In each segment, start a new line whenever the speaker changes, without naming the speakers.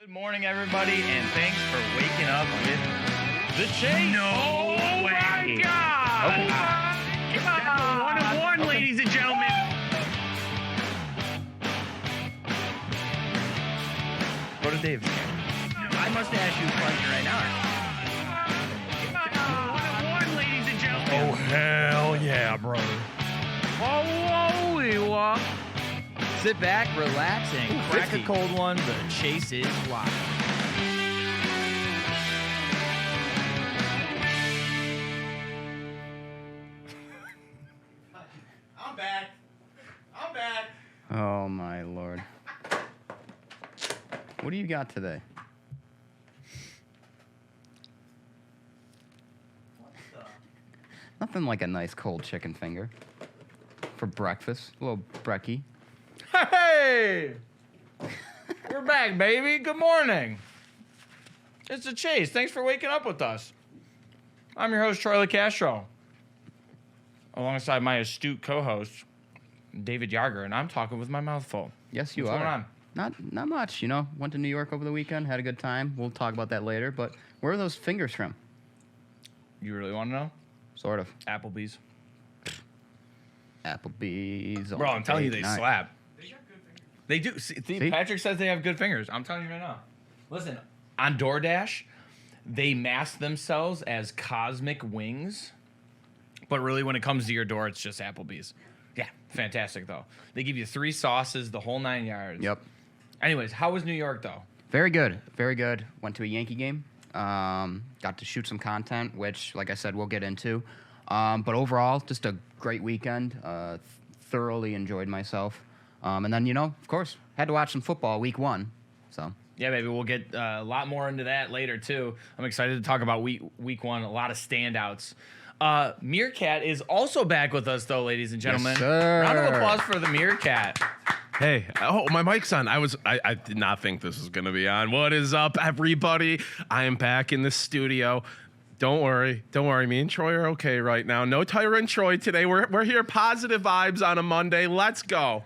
Good morning, everybody, and thanks for waking up with the Chase.
No way.
My God!
Okay.
Come on.
1 of 1, ladies and gentlemen.
Go to Dave's camera. I must ask you a question right now.
1 of 1, ladies and gentlemen.
Oh, hell yeah, brother.
Whoa. Sit back, relax, and crack
50.
a cold one. The Chase is live.
I'm back.
Oh, my Lord. What do you got today? Nothing like a nice cold chicken finger for breakfast. A little brekkie.
Hey! We're back, baby. Good morning. It's the Chase. Thanks for waking up with us. I'm your host, Charlie Castro, alongside my astute co-host, David Yarger, and I'm talking with my mouth full.
Yes, you
What's
are.
going on?
Not much, you know. Went to New York over the weekend, had a good time. We'll talk about that later. But where are those fingers from?
You really want to know?
Sort of.
Applebee's.
Applebee's.
Bro, I'm telling you, they
night.
slap. They do. See, Patrick says they have good fingers. I'm telling you right now. Listen, on DoorDash, they mask themselves as cosmic wings, but really when it comes to your door, it's just Applebee's. Yeah, fantastic, though. They give you 3 sauces, the whole 9 yards.
Yep.
Anyways, how was New York, though?
Very good. Very good. Went to a Yankee game. Got to shoot some content, which, like I said, we'll get into. But overall, just a great weekend. Thoroughly enjoyed myself. And then, you know, of course, had to watch some football week 1. So.
Yeah, baby, we'll get a lot more into that later, too. I'm excited to talk about week 1, a lot of standouts. Meerkat is also back with us, though, ladies and gentlemen.
Yes, sir.
Round of applause for the Meerkat.
Hey, my mic's on. I did not think this was gonna be on. What is up, everybody? I am back in the studio. Don't worry. Me and Troy are okay right now. No Tyra and Troy today. We're here. Positive vibes on a Monday. Let's go.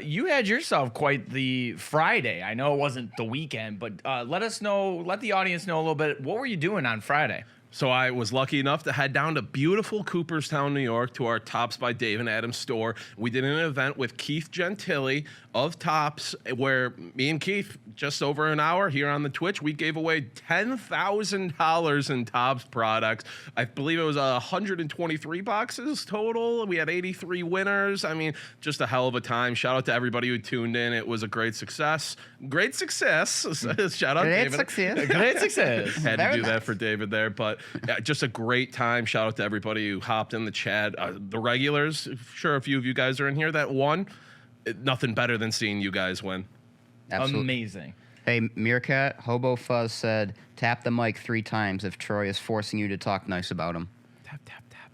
You had yourself quite the Friday. I know it wasn't the weekend, but let the audience know a little bit. What were you doing on Friday?
So I was lucky enough to head down to beautiful Cooperstown, New York, to our Tops by Dave and Adam store. We did an event with Keith Gentili of Tops, where me and Keith, just over an hour here on the Twitch, we gave away $10,000 in Tops products. I believe it was 123 boxes total. We had 83 winners. I mean, just a hell of a time. Shout out to everybody who tuned in. It was a great success. Great success. Shout out,
Great
David.
success.
Great success.
Had to
Very
do that
nice.
for David there, but just a great time. Shout out to everybody who hopped in the chat. The regulars, sure, a few of you guys are in here that won. Nothing better than seeing you guys win.
Absolutely.
Amazing.
Hey, Meerkat, Hobo Fuzz said, tap the mic 3 times if Troy is forcing you to talk nice about him.
Tap, tap, tap.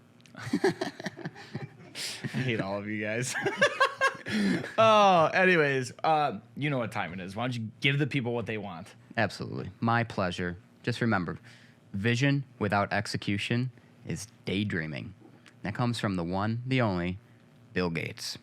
I hate all of you guys. Oh, anyways, you know what time it is. Why don't you give the people what they want?
Absolutely. My pleasure. Just remember, vision without execution is daydreaming. That comes from the one, the only, Bill Gates.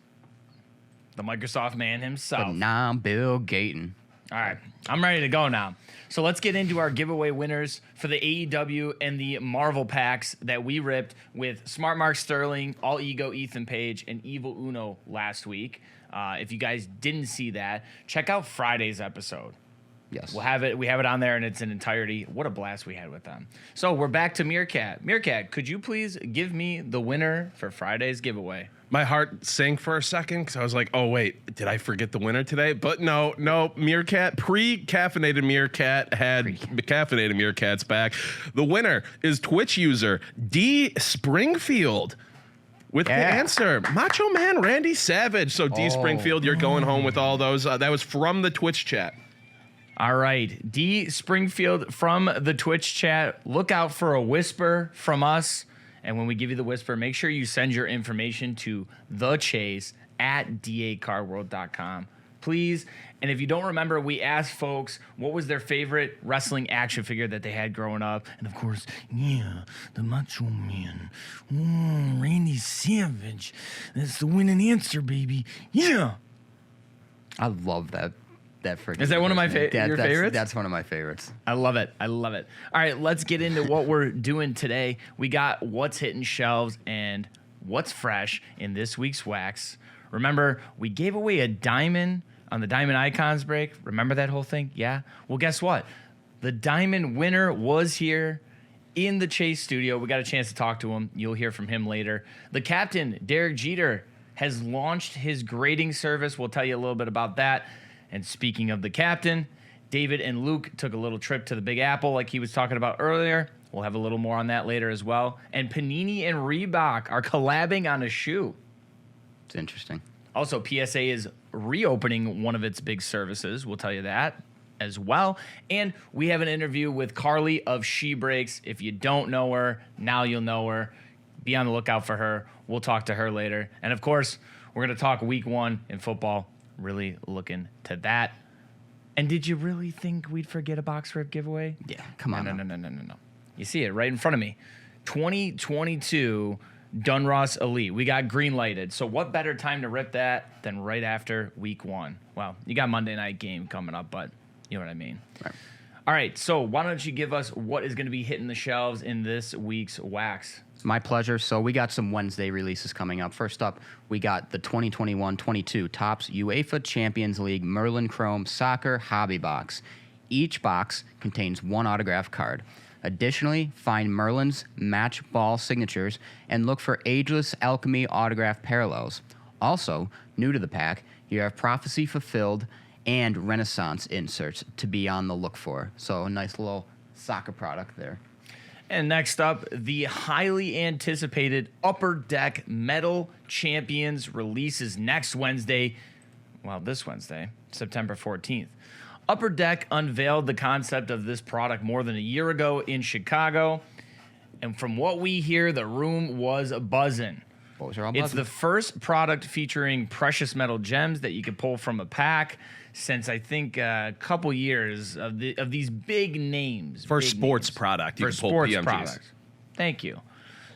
The Microsoft man himself.
But now I'm Bill Gaten.
All right, I'm ready to go now. So let's get into our giveaway winners for the AEW and the Marvel packs that we ripped with Smart Mark Sterling, All Ego Ethan Page, and Evil Uno last week. If you guys didn't see that, check out Friday's episode.
Yes.
We have it on there in its entirety. What a blast we had with them. So we're back to Meerkat. Meerkat, could you please give me the winner for Friday's giveaway?
My heart sank for a second because I was like, oh, wait, did I forget the winner today? But no, Meerkat, pre-caffeinated Meerkat had caffeinated Meerkat's back. The winner is Twitch user D. Springfield with the answer, Macho Man Randy Savage. So D. Springfield, you're going home with all those. That was from the Twitch chat.
All right, D. Springfield from the Twitch chat. Look out for a whisper from us. And when we give you the whisper, make sure you send your information to thechase@dacardworld.com, please. And if you don't remember, we asked folks what was their favorite wrestling action figure that they had growing up. And of course, the Macho Man. Randy Savage. That's the winning answer, baby. Yeah.
I love that that freaking.
Is that one of my your
that's,
favorites?
That's one of my favorites.
I love it. I love it. All right, let's get into what we're doing today. We got what's hitting shelves and what's fresh in this week's wax. Remember, we gave away a diamond on the Diamond Icons break. Remember that whole thing? Yeah? Well, guess what? The diamond winner was here in the Chase studio. We got a chance to talk to him. You'll hear from him later. The captain, Derek Jeter, has launched his grading service. We'll tell you a little bit about that. And speaking of the captain, David and Luke took a little trip to the Big Apple like he was talking about earlier. We'll have a little more on that later as well. And Panini and Reebok are collabing on a shoe.
It's interesting.
Also, PSA is reopening one of its big services. We'll tell you that as well. And we have an interview with Carly of She Breaks. If you don't know her, now you'll know her. Be on the lookout for her. We'll talk to her later. And of course, we're going to talk week 1 in football. Really looking to that. And did you really think we'd forget a box rip giveaway?
Yeah, come on.
No. You see it right in front of me. 2022 Dunross Elite. We got green lighted. So what better time to rip that than right after week 1? Well, you got Monday night game coming up, but you know what I mean.
Right.
All right, so why don't you give us what is going to be hitting the shelves in this week's wax?
My pleasure. So we got some Wednesday releases coming up. First up, we got the 2021-22 Topps UEFA Champions League Merlin Chrome Soccer Hobby Box. Each box contains one autograph card. Additionally, find Merlin's match ball signatures and look for Ageless Alchemy autograph parallels. Also, new to the pack, you have Prophecy Fulfilled and Renaissance inserts to be on the look for. So a nice little soccer product there.
And next up, the highly anticipated Upper Deck Metal Champions releases next Wednesday. Well, this Wednesday, September 14th. Upper Deck unveiled the concept of this product more than a year ago in Chicago. And from what we hear, the room was buzzing.
Boys are all
It's
buzzing.
the first product featuring precious metal gems that you can pull from a pack since I think a couple years of these big names.
For
big
sports
names.
product, you
For
can pull
sports
PMGs.
products. Thank you.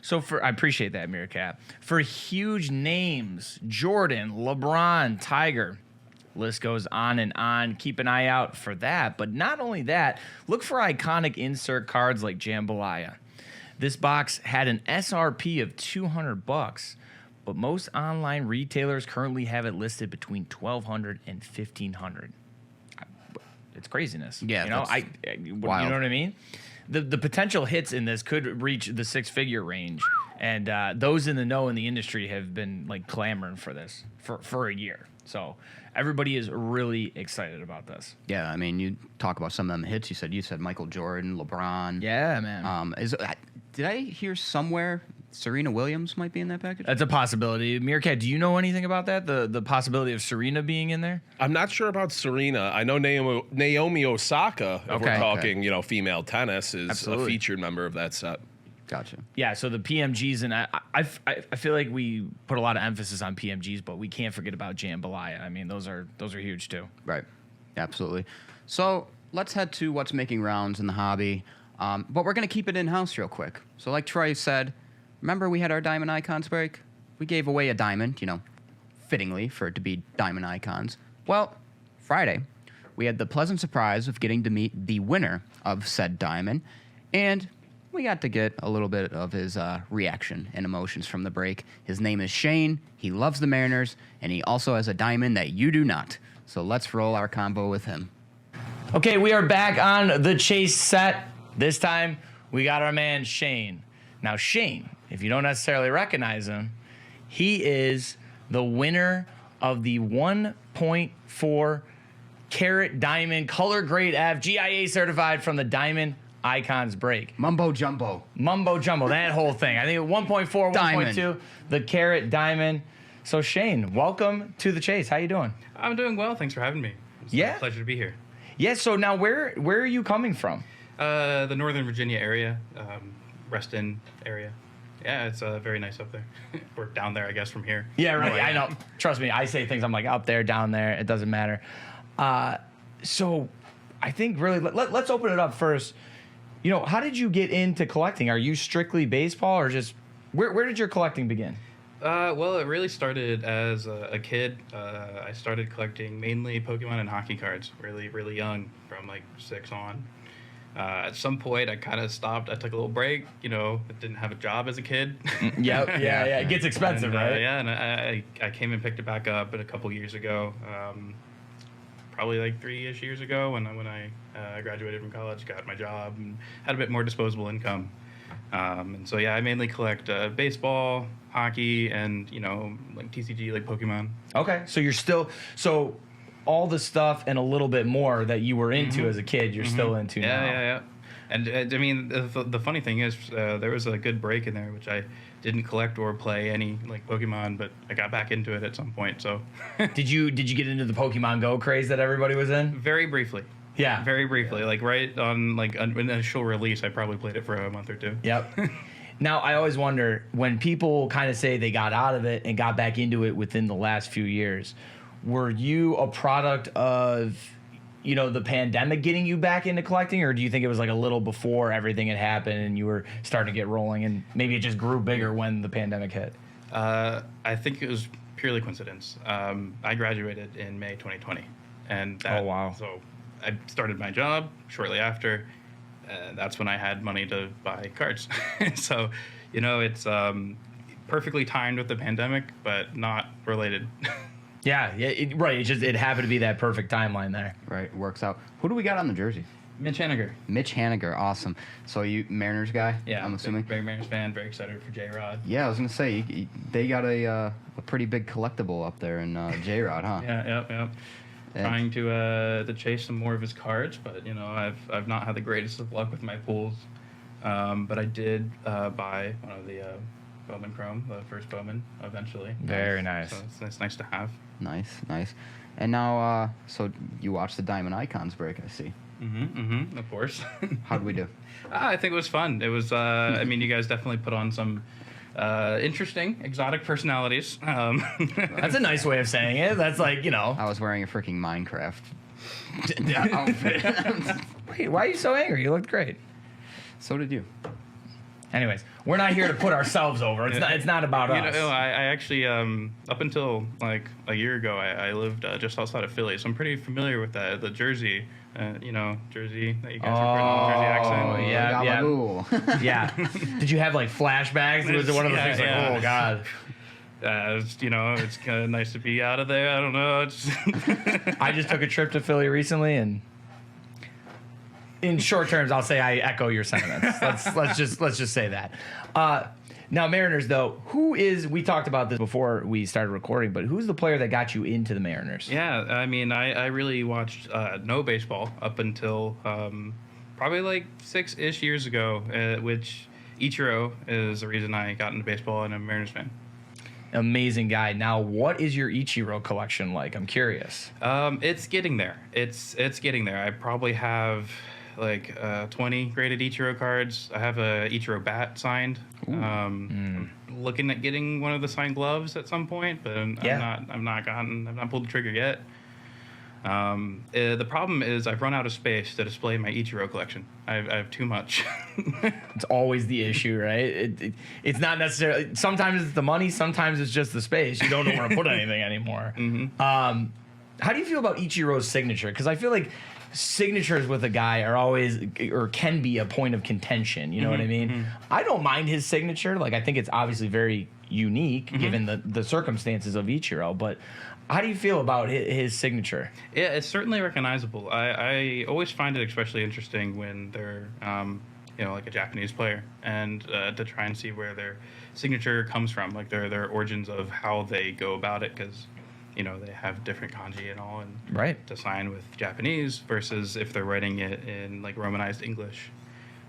So I appreciate that, Meerkat. For huge names, Jordan, LeBron, Tiger, list goes on and on. Keep an eye out for that. But not only that, look for iconic insert cards like Jambalaya. This box had an SRP of $200, but most online retailers currently have it listed between $1,200 and $1,500. It's craziness.
Yeah,
you know,
that's
you know
wild.
what I mean. The potential hits in this could reach the 6-figure range, and those in the know in the industry have been like clamoring for this for a year. So everybody is really excited about this.
Yeah, I mean, you talk about some of them hits. You said Michael Jordan, LeBron.
Yeah, man.
Did I hear somewhere Serena Williams might be in that package?
That's a possibility. Meerkat, do you know anything about that? The possibility of Serena being in there?
I'm not sure about Serena. I know Naomi Osaka, if we're
Okay.
talking, female tennis, is
Absolutely.
a featured member of that set.
Gotcha.
Yeah, so the PMGs, and I feel like we put a lot of emphasis on PMGs, but we can't forget about Jambalaya. I mean, those are huge too.
Right. Absolutely. So let's head to what's making rounds in the hobby. But we're going to keep it in-house real quick. So like Troy said, remember we had our Diamond Icons break? We gave away a diamond, fittingly for it to be Diamond Icons. Well, Friday, we had the pleasant surprise of getting to meet the winner of said diamond, and we got to get a little bit of his reaction and emotions from the break. His name is Shane. He loves the Mariners, and he also has a diamond that you do not. So let's roll our combo with him.
Okay, we are back on the Chase set. This time, we got our man Shane. Now, Shane, if you don't necessarily recognize him, he is the winner of the 1.4 carat diamond color grade F GIA certified from the Diamond Icons break.
Mumbo jumbo.
Mumbo jumbo, that whole thing. I think 1.4,
Diamond.
1.2, the carat diamond. So Shane, welcome to the Chase. How you doing?
I'm doing well. Thanks for having me. It's
Yeah.
a pleasure to be here.
Yeah. So now, where are you coming from?
The Northern Virginia area, Reston area. Yeah, it's very nice up there. We're down there, I guess, from here.
Yeah, right. I know. Trust me, I say things. I'm like up there, down there. It doesn't matter. So, I think really let's open it up first. How did you get into collecting? Are you strictly baseball, or just where did your collecting begin?
Well, it really started as a kid. I started collecting mainly Pokemon and hockey cards, really, really young, from like 6 on. At some point, I kind of stopped. I took a little break. I didn't have a job as a kid.
Yep. Yeah. It gets expensive,
And,
right?
yeah, and I came and picked it back up a couple years ago. Probably like 3-ish years ago when I graduated from college, got my job, and had a bit more disposable income. And so yeah, I mainly collect baseball, hockey, and like TCG, like Pokemon.
Okay. So you're still all the stuff and a little bit more that you were into as a kid, you're still into now.
Yeah. And I mean, the funny thing is, there was a good break in there, which I didn't collect or play any like Pokemon, but I got back into it at some point. So
Did you get into the Pokemon Go craze that everybody was in?
very briefly.
Yeah.
Very briefly, like right on like initial release, I probably played it for a month or two.
Yep. Now, I always wonder when people kind of say they got out of it and got back into it within the last few years, were you a product of, the pandemic getting you back into collecting, or do you think it was like a little before everything had happened and you were starting to get rolling and maybe it just grew bigger when the pandemic hit?
I think it was purely coincidence. I graduated in May 2020, and
Oh, wow.
So I started my job shortly after. That's when I had money to buy cards. So, it's perfectly timed with the pandemic, but not related.
Yeah, right. It happened to be that perfect timeline there.
Right, works out. Who do we got on the jersey?
Mitch Haniger.
Mitch Haniger, awesome. So you Mariners guy?
Yeah,
I'm assuming.
Big Mariners fan. Very excited for J-Rod.
Yeah, I was gonna say they got a pretty big collectible up there in J-Rod, huh?
Yeah.
Yeah.
Trying to chase some more of his cards, but I've not had the greatest of luck with my pulls. But I did buy one of the Bowman Chrome, the first Bowman, eventually.
Very nice.
So it's nice to have.
Nice. And now, so you watched the Diamond Icons break, I see.
Of course.
How'd we do?
I think it was fun. It was. I mean, you guys definitely put on some interesting, exotic personalities.
That's a nice way of saying it. That's like,
I was wearing a freaking Minecraft outfit.
Wait, why are you so angry? You looked great.
So did you.
Anyways, we're not here to put ourselves over. It's not about us.
I actually, up until like a year ago, I lived just outside of Philly, so I'm pretty familiar with that. The Jersey, Jersey that you guys are putting on the Jersey accent.
Oh, yeah.
Gabagool.
Yeah. Did you have like flashbacks? Was it one of those things like, oh God?
It's kind of nice to be out of there. I don't know.
I just took a trip to Philly recently, and in short terms, I'll say I echo your sentiments. Let's just say that. Now, Mariners, though, we talked about this before we started recording, but who's the player that got you into the Mariners?
Yeah, I mean, I really watched no baseball up until probably like 6-ish years ago, which Ichiro is the reason I got into baseball and I'm a Mariners fan.
Amazing guy. Now, what is your Ichiro collection like? I'm curious.
It's getting there. It's getting there. I probably have like 20 graded Ichiro cards. I have a Ichiro bat signed. I'm looking at getting one of the signed gloves at some point, but I've not pulled the trigger yet. The problem is I've run out of space to display my Ichiro collection. I have too much.
It's always the issue, right? It's not necessarily. Sometimes it's the money. Sometimes it's just the space. You don't know where to put anything anymore. How do you feel about Ichiro's signature? Because I feel like signatures with a guy are always or can be a point of contention. You know what I mean? I don't mind his signature. Like I think it's obviously very unique given the circumstances of Ichiro. But how do you feel about his signature?
Yeah, it's certainly recognizable. I always find it especially interesting when they're like a Japanese player, and to try and see where their signature comes from, like their origins of how they go about it, because they have different kanji and all, and
right
to sign with Japanese versus if they're writing it in like Romanized English.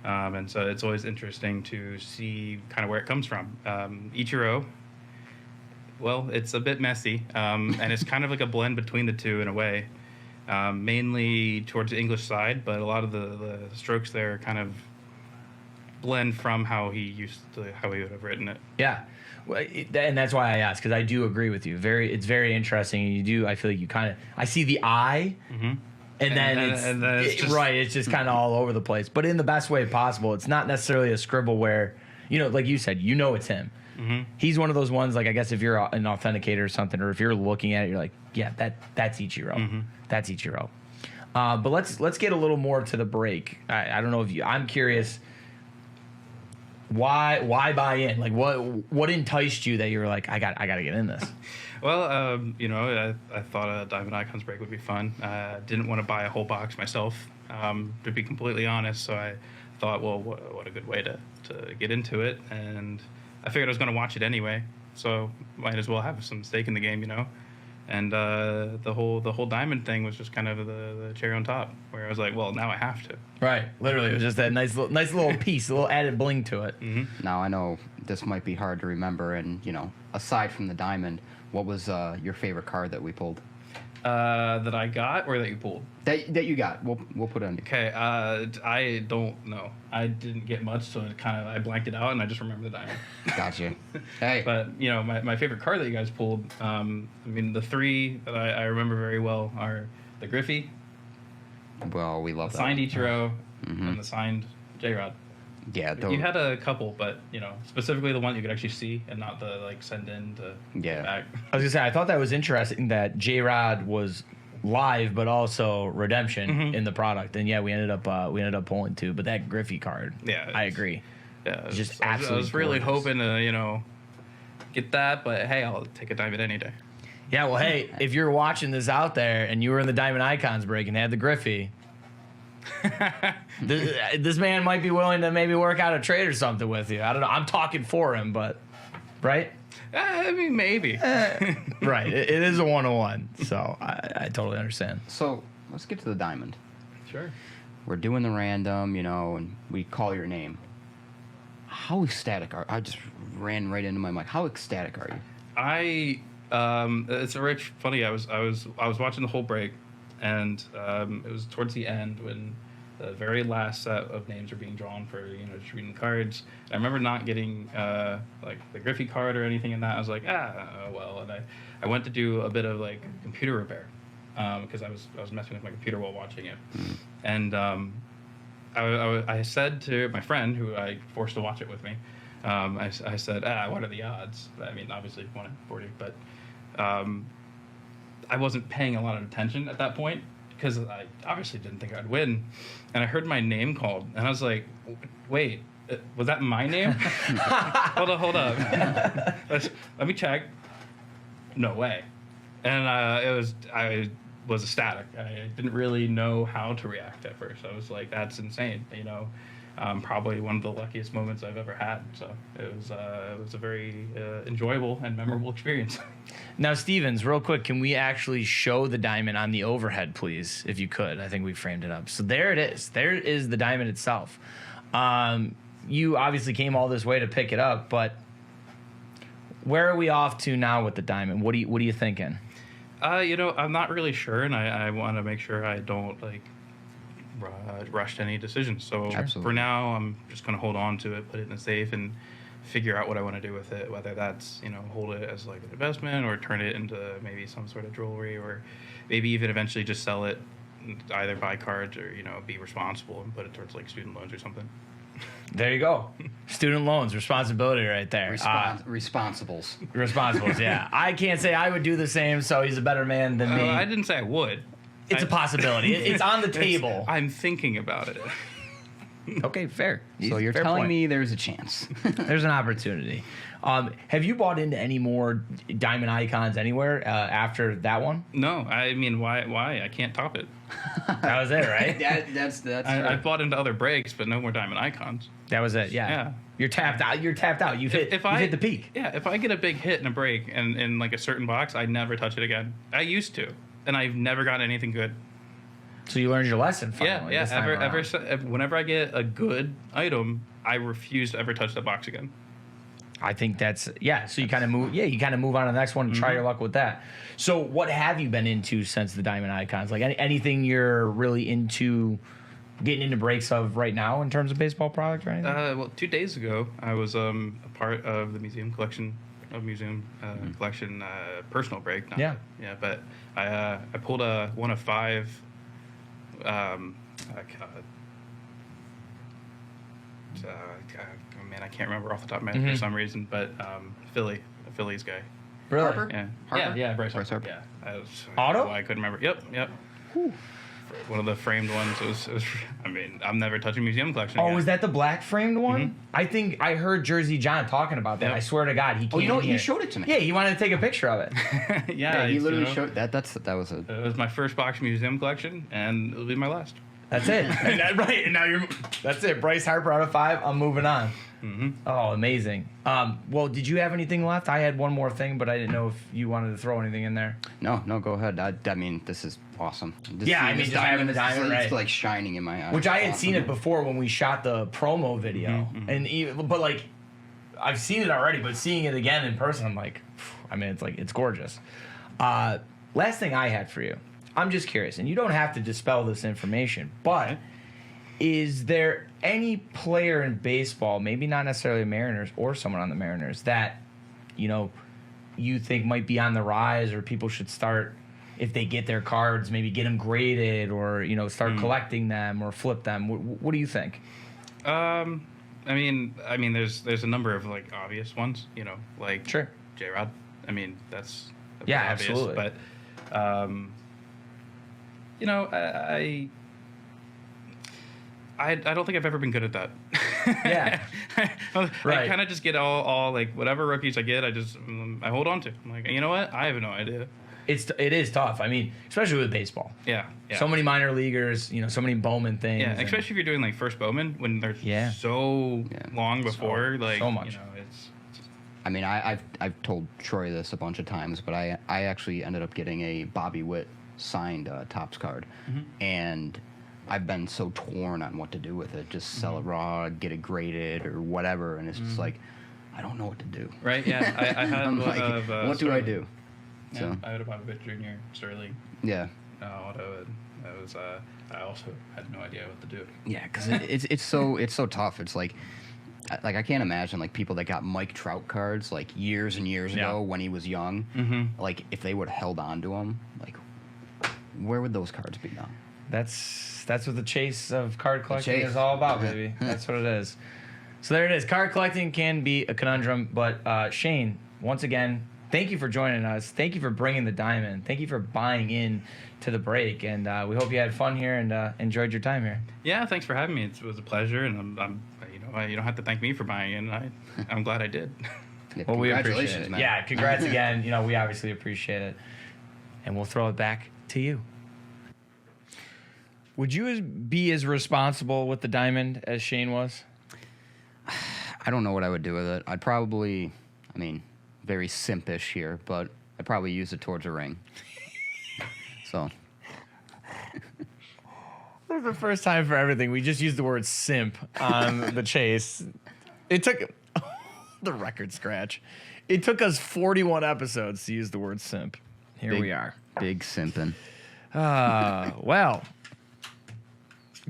And so it's always interesting to see kind of where it comes from. Ichiro, well, it's a bit messy, and it's kind of like a blend between the two in a way, mainly towards the English side, but a lot of the strokes there kind of blend from how he would have written it.
Yeah. Well, and that's why I asked, because I do agree with you. It's very interesting. I feel like you kind of, I see the eye, and then it's just, right. It's just kind of all over the place, but in the best way possible. It's not necessarily a scribble where, like you said, it's him. He's one of those ones, like, I guess if you're an authenticator or something, or if you're looking at it, you're like, yeah, that's Ichiro. That's Ichiro. But let's get a little more to the break. I don't know if I'm curious. Why buy in? Like, what enticed you that you were like, I got to get in this?
Well, I thought a Diamond Icons break would be fun. Didn't want to buy a whole box myself, to be completely honest. So I thought, well, what a good way to get into it. And I figured I was going to watch it anyway, so might as well have some stake in the game, And the whole diamond thing was just kind of the cherry on top, where I was like, well, now I have to.
Right. Literally, it was just that nice little piece, a little added bling to it.
Now I know this might be hard to remember, and aside from the diamond, what was your favorite card that we pulled?
That I got or that you pulled?
That you got. We'll put it in.
Okay. I don't know. I didn't get much, so I blanked it out, and I just remember the diamond.
Gotcha. Hey.
But my favorite card that you guys pulled. The three that I remember very well are the Griffey,
Well, we love
the
that.
signed Ichiro, and the signed J-Rod.
Yeah.
You had a couple, but specifically the one you could actually see, and not the send in to
Yeah.
back.
I was gonna say, I thought that was interesting that J-Rod was live, but also redemption in the product. And yeah, we ended up pulling two, but that Griffey card,
Yeah,
I agree.
Yeah,
It's just
I
absolutely
was really
gorgeous.
hoping to get that, but hey, I'll take a diamond any day.
Yeah, well, hey, if you're watching this out there and you were in the Diamond Icons break and had the Griffey, this man might be willing to maybe work out a trade or something with you. I don't know. I'm talking for him, but right?
Maybe.
Right. It is a 101, so I totally understand.
So let's get to the diamond.
Sure.
We're doing the random, and we call your name. How ecstatic are I just ran right into my mind. How ecstatic are you?
It's very funny. I was watching the whole break, and it was towards the end when the very last set of names were being drawn for just reading the cards. And I remember not getting like the Griffey card or anything in that. I was like, well. And I went to do a bit of like computer repair because I was messing with my computer while watching it, and I said to my friend who I forced to watch it with me. I said, what are the odds? I mean, obviously 1 in 40, but I wasn't paying a lot of attention at that point because I obviously didn't think I'd win. And I heard my name called, and I was like, wait, was that my name? Hold up. Let me check. No way. And I was ecstatic. I didn't really know how to react at first. I was like, that's insane, probably one of the luckiest moments I've ever had. So it was a very enjoyable and memorable experience.
Now, Stevens, real quick, can we actually show the diamond on the overhead, please, if you could? I think we framed it up. So there it is. There is the diamond itself. You obviously came all this way to pick it up, but where are we off to now with the diamond? What are you thinking?
I'm not really sure, and I want to make sure I don't rush to any decisions. So
Absolutely.
for now, I'm just going to hold on to it, put it in a safe, and figure out what I want to do with it. Whether that's hold it as like an investment, or turn it into maybe some sort of jewelry, or maybe even eventually just sell it, either buy cards or be responsible and put it towards like student loans or something.
There you go. Student loans, responsibility right there.
Responsibles.
Responsibles, yeah. I can't say I would do the same, so he's a better man than me.
I didn't say I would.
It's a possibility. It's on the table.
I'm thinking about it.
Okay, fair.
So you're
Fair
telling
point.
me there's a chance.
There's an opportunity. Have you bought into any more diamond icons anywhere after that one?
No, I mean, why? I can't top it.
That was it, right?
That's
I've bought into other breaks, but no more diamond icons.
That was it. Yeah.
Yeah.
You're tapped out. You've hit. You've hit the peak.
Yeah, if I get a big hit in a break and in like a certain box, I never touch it again. I used to, and I've never gotten anything good.
So you learned your lesson. Finally,
Yeah.
this time around.
Whenever I get a good item, I refuse to ever touch that box again.
I think that's So you kind of move. Yeah, you kind of move on to the next one and try your luck with that. So what have you been into since the diamond icons? Like anything you're really into, getting into breaks of right now in terms of baseball product or anything?
Well, 2 days ago, I was a part of the museum collection. Collection personal break.
Yeah.
But I pulled a 1 of 5. man, I can't remember off the top of my head for some reason, but Philly, a Phillies guy.
Really?
Harper?
Yeah,
Harper?
yeah, Bryce
Bryce
Harper.
Harper.
Yeah,
Auto?
I don't know why I couldn't remember. Yep. One of the framed ones. It was. I mean, I'm never touching museum collection.
Oh,
again.
was that the black framed one? I think I heard Jersey John talking about that.
Yep.
I swear to God, he came
Oh, you know what?
in
He
here.
showed it to me.
Yeah, he wanted to take a picture of it.
Yeah,
he
it's,
literally
you know,
showed that. That was a.
It was my first box museum collection, and it'll be my last.
That's it. Right, and now that's it. Bryce Harper out of 5. I'm moving on. Oh, amazing. Well, did you have anything left? I had one more thing, but I didn't know if you wanted to throw anything in there.
No, go ahead. I mean, this is awesome.
Yeah, I mean, just having the diamond,
it's
right.
like shining in my eye.
Which I had
Awesome.
seen it before when we shot the promo video, but like I've seen it already, but seeing it again in person, I'm like, I mean, it's gorgeous. Last thing I had for you, I'm just curious, and you don't have to dispel this information, but is there any player in baseball, maybe not necessarily Mariners or someone on the Mariners, that you think might be on the rise, or people should start? If they get their cards, maybe get them graded, or start collecting them or flip them. What do you think?
I mean, there's a number of like obvious ones, like
Sure.
J-Rod. I mean, that's a bit
Yeah,
obvious,
absolutely.
But I don't think I've ever been good at that.
Yeah. Right.
I kind of just get all like whatever rookies I get, I hold on to. I'm like, you know what? I have no idea.
It is tough. I mean, especially with baseball.
Yeah.
So many minor leaguers, so many Bowman things.
Yeah,
and-
especially if you're doing like first Bowman when they're
Yeah.
so long before, like
so much.
it's
I mean, I've told Troy this a bunch of times, but I actually ended up getting a Bobby Witt signed Topps card, and I've been so torn on what to do with it. Just sell it raw, get it graded, or whatever, and it's just like, I don't know what to do.
right. Yeah, I had
I'm
one
like,
of,
what do I
Sterling.
do?
Yeah,
So
I had a Bobby Witt Jr. Sterling
yeah.
auto, and that was I also had no idea what to do.
Yeah, because it's so tough. It's like I can't imagine like people that got Mike Trout cards like years and years
Yeah.
ago when he was young. Like if they would have held on to him, like where would those cards be now?
That's what the chase of card collecting
chase.
is all about, baby. That's what it is. So there it is. Card collecting can be a conundrum, but Shane, once again, thank you for joining us. Thank you for bringing the diamond. Thank you for buying in to the break, and we hope you had fun here and enjoyed your time here.
Yeah, thanks for having me. It was a pleasure, and I'm you don't have to thank me for buying in. I'm glad I did.
Yeah,
Well, we appreciate
congratulations,
it.
man.
Yeah, congrats again. We obviously appreciate it, and we'll throw it back to you. Would you be as responsible with the diamond as Shane was?
I don't know what I would do with it. I'd probably, very simpish here, but I'd probably use it towards a ring. So
This is the first time for everything. We just used the word simp on the chase. It took the record scratch. It took us 41 episodes to use the word simp. Here we are.
Big simping.
Well,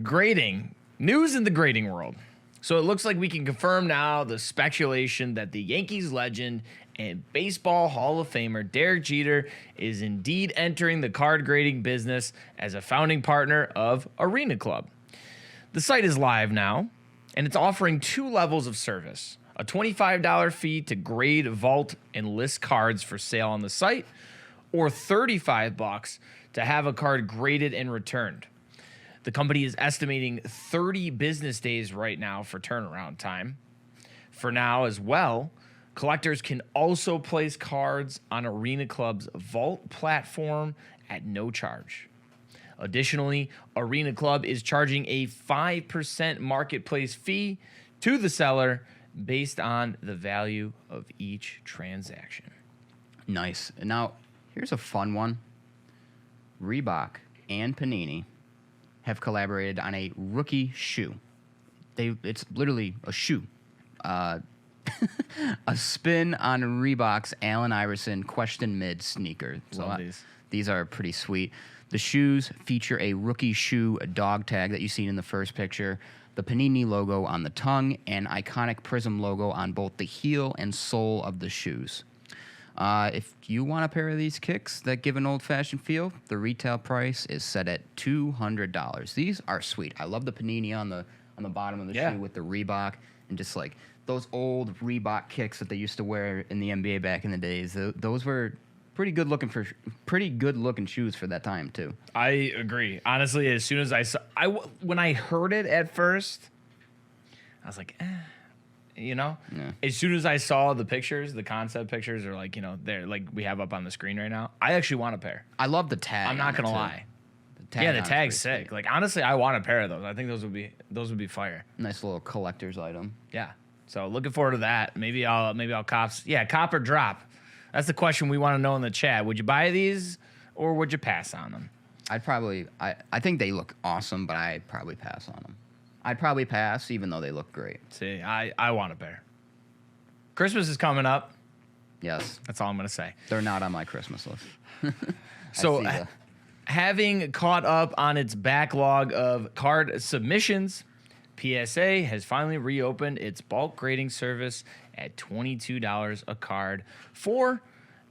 grading. News in the grading world. So it looks like we can confirm now the speculation that the Yankees legend and Baseball Hall of Famer Derek Jeter is indeed entering the card grading business as a founding partner of Arena Club. The site is live now, and it's offering 2 levels of service. A $25 fee to grade, vault, and list cards for sale on the site, or $35 to have a card graded and returned. The company is estimating 30 business days right now for turnaround time. For now as well, collectors can also place cards on Arena Club's Vault platform at no charge. Additionally, Arena Club is charging a 5% marketplace fee to the seller based on the value of each transaction.
Nice. And now, here's a fun one. Reebok and Panini have collaborated on a rookie shoe. It's literally a shoe. A spin on Reebok's Allen Iverson Question Mid sneaker.
Love these.
These are pretty sweet. The shoes feature a rookie shoe dog tag that you've seen in the first picture, the Panini logo on the tongue, and iconic Prism logo on both the heel and sole of the shoes. If you want a pair of these kicks that give an old-fashioned feel, the retail price is set at $200. These are sweet. I love the Panini on on the bottom of the
Yeah.
shoe with the Reebok, and just like those old Reebok kicks that they used to wear in the NBA back in the days. Those were pretty good looking shoes for that time too.
I agree. Honestly, as soon as when I heard it at first, I was like,
Yeah.
As soon as I saw the pictures, the concept pictures are like, they're like we have up on the screen right now. I actually want a pair.
I love the tag.
I'm not
on it,
gonna
too.
lie.
The
Yeah,
on
the
it's
tag's
pretty
sick.
sweet.
Like honestly, I want a pair of those. I think those would be fire.
Nice little collector's item.
Yeah. So looking forward to that. Maybe I'll cop. Yeah, cop or drop. That's the question we want to know in the chat. Would you buy these or would you pass on them?
I think they look awesome, but I'd probably pass on them. I'd probably pass, even though they look great.
See, I want a pair. Christmas is coming up.
Yes,
That's all I'm gonna say.
they're not on my Christmas list.
So,
see the-
having caught up on its backlog of card submissions, PSA has finally reopened its bulk grading service at $22 a card for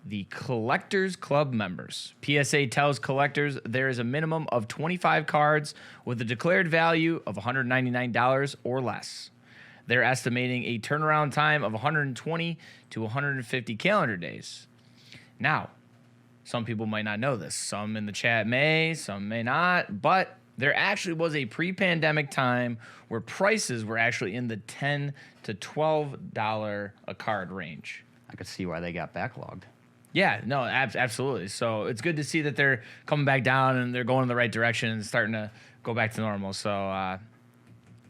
the Collectors Club members. PSA tells collectors there is a minimum of 25 cards with a declared value of $199 or less. They're estimating a turnaround time of 120 to 150 calendar days. Now, some people might not know this. Some in the chat may, some may not. But there actually was a pre-pandemic time where prices were actually in the $10 to $12 a card range.
I could see why they got backlogged.
Yeah, no, absolutely. So it's good to see that they're coming back down and they're going in the right direction and starting to go back to normal. So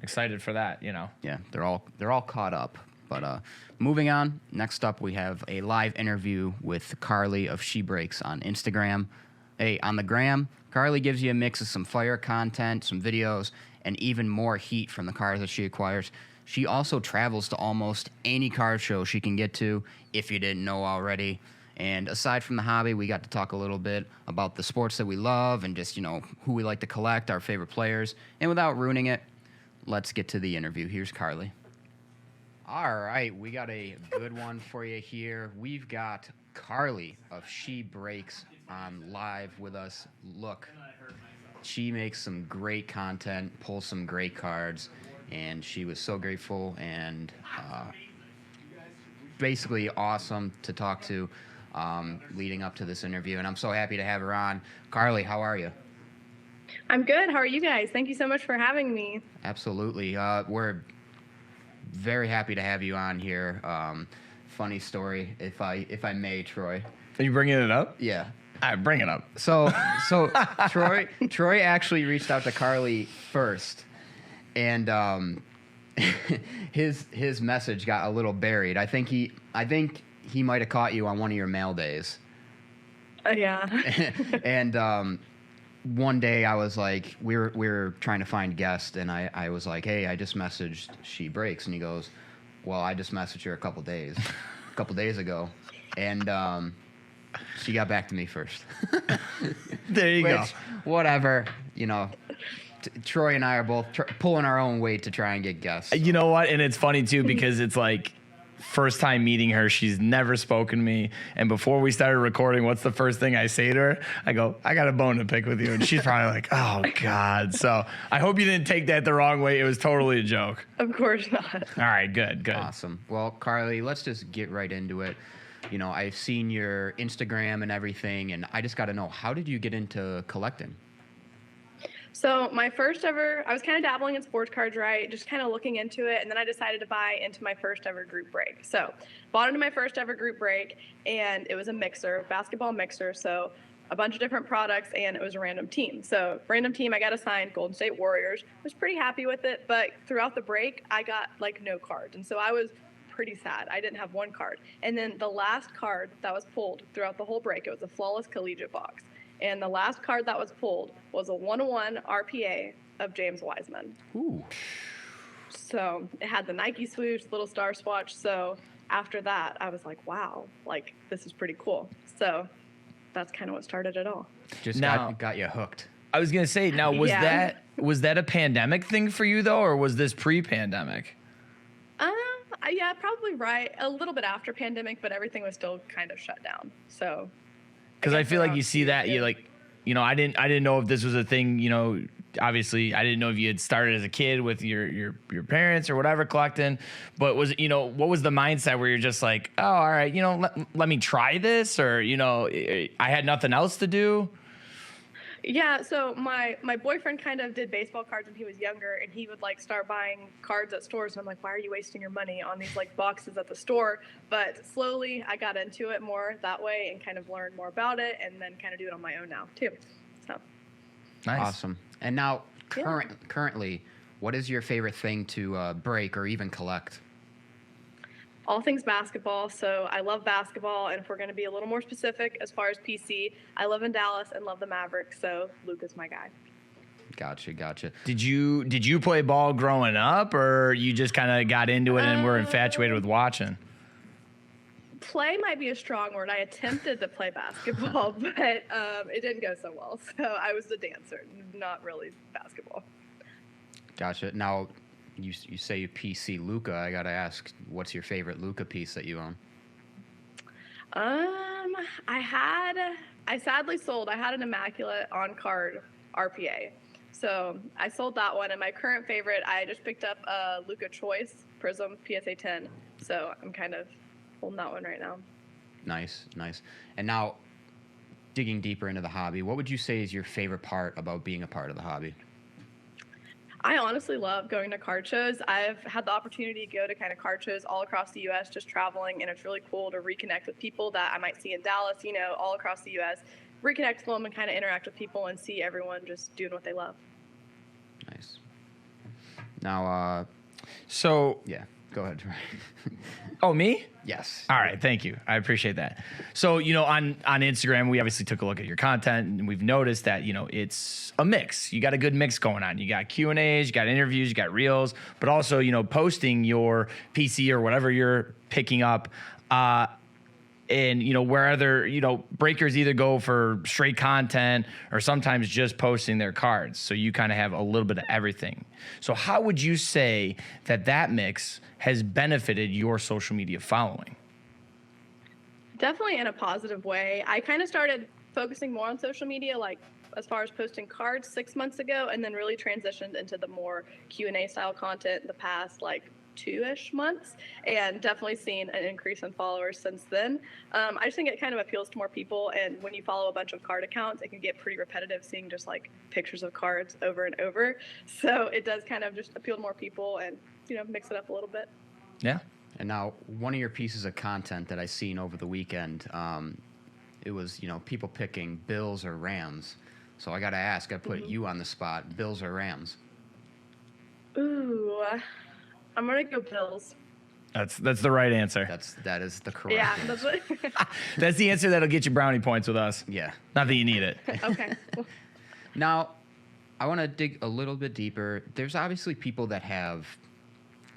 excited for that,
Yeah, they're all caught up. But moving on, next up we have a live interview with Carly of She Breaks on Instagram. Hey, on the gram, Carly gives you a mix of some fire content, some videos, and even more heat from the cars that she acquires. She also travels to almost any car show she can get to, if you didn't know already. And aside from the hobby, we got to talk a little bit about the sports that we love and just, who we like to collect, our favorite players. And without ruining it, let's get to the interview. Here's Carly. All right, we got a good one for you here. We've got Carly of She Breaks on live with us. Look, she makes some great content, pulls some great cards, and she was so grateful and basically awesome to talk to leading up to this interview. And I'm so happy to have her on. Carly, how are you?
I'm good. How are you guys? Thank you so much for having me.
Absolutely. We're very happy to have you on here. Funny story, if I may, Troy.
Are you bringing it up?
Yeah.
All right, bring it up.
So Troy actually reached out to Carly first, and his message got a little buried. I think he might have caught you on one of your mail days.
Yeah.
And one day I was like, we were trying to find guests, and I was like, hey, I just messaged She Breaks, and he goes, well, I just messaged her a couple days ago, and she got back to me first.
There you go.
Which, whatever, Troy and I are both pulling our own weight to try and get guests.
You know what? And it's funny too because it's like first time meeting her, she's never spoken to me. And before we started recording, what's the first thing I say to her? I go, I got a bone to pick with you. And she's probably like, oh God. So I hope you didn't take that the wrong way. It was totally a joke.
Of course not.
All right, good.
Awesome. Well, Carly, let's just get right into it. I've seen your Instagram and everything, and I just got to know, how did you get into collecting?
So my first ever, I was kind of dabbling in sports cards, right? Just kind of looking into it. And then I decided to buy into my first ever group break. So bought into my first ever group break, and it was a mixer, basketball mixer. So a bunch of different products, and it was a random team. So random team, I got assigned Golden State Warriors. Was pretty happy with it, but throughout the break, I got like no cards. And so I was pretty sad. I didn't have one card. And then the last card that was pulled throughout the whole break, it was a flawless collegiate box. And the last card that was pulled was a 101 RPA of James Wiseman.
Ooh.
So it had the Nike swoosh, little star swatch. So after that, I was like, wow, like this is pretty cool. So that's kind of what started it all.
Just
Now-
got you hooked.
I was gonna say, now
Yeah.
was that a pandemic thing for you though, or was this pre-pandemic?
Yeah, probably right. A little bit after pandemic, but everything was still kind of shut down. So
Because I
guess
feel like
around
you see that you like, I didn't know if this was a thing, obviously I didn't know if you had started as a kid with your parents or whatever collecting, but was it, what was the mindset where you're just like, oh, all right, let me try this, or I had nothing else to do?
Yeah, so my boyfriend kind of did baseball cards when he was younger, and he would like start buying cards at stores, and I'm like, why are you wasting your money on these like boxes at the store? But slowly I got into it more that way and kind of learned more about it, and then kind of do it on my own now too. So
Nice.
Awesome. And now,
Yeah.
currently, what is your favorite thing to break or even collect?
all things basketball. So I love basketball, and if we're going to be a little more specific as far as PC, I live in Dallas and love the Mavericks. So Luka's my guy.
Gotcha.
Did you play ball growing up, or you just kind of got into it and were infatuated with watching?
Play might be a strong word. I attempted to play basketball, but it didn't go so well. So I was a dancer, not really basketball.
Gotcha. Now, you say you PC Luka. I gotta ask, what's your favorite Luka piece that you own?
I sadly sold. I had an immaculate on card RPA, so I sold that one. And my current favorite, I just picked up a Luka Choice Prism PSA 10. So I'm kind of holding that one right now.
Nice. And now, digging deeper into the hobby, what would you say is your favorite part about being a part of the hobby?
I honestly love going to card shows. I've had the opportunity to go to kind of card shows all across the U.S. just traveling, and it's really cool to reconnect with people that I might see in Dallas, all across the U.S., reconnect with them and kind of interact with people and see everyone just doing what they love.
Nice. Now,
So,
yeah, go ahead.
oh, me?
Yes.
All right, thank you. I appreciate that. So, on Instagram, we obviously took a look at your content, and we've noticed that, it's a mix. You got a good mix going on. You got Q&As, you got interviews, you got reels, but also, posting your PC or whatever you're picking up. And, where other, breakers either go for straight content or sometimes just posting their cards. So you kind of have a little bit of everything. So how would you say that mix has benefited your social media following?
Definitely in a positive way. I kind of started focusing more on social media, like as far as posting cards 6 months ago, and then really transitioned into the more Q&A style content the past, 2-ish months, and definitely seen an increase in followers since then. I just think it kind of appeals to more people, and when you follow a bunch of card accounts, it can get pretty repetitive seeing just pictures of cards over and over. So it does kind of just appeal to more people and mix it up a little bit.
Yeah.
And now, one of your pieces of content that I seen over the weekend, it was, people picking Bills or Rams. So I got to ask, I put you on the spot, Bills or Rams?
Ooh, I'm going to go Bills.
That's the right answer.
That is the correct
Yeah,
answer.
that's what.
That's the answer that'll get you brownie points with us.
Yeah.
Not that you need it.
Okay.
Now, I want to dig a little bit deeper. There's obviously people that have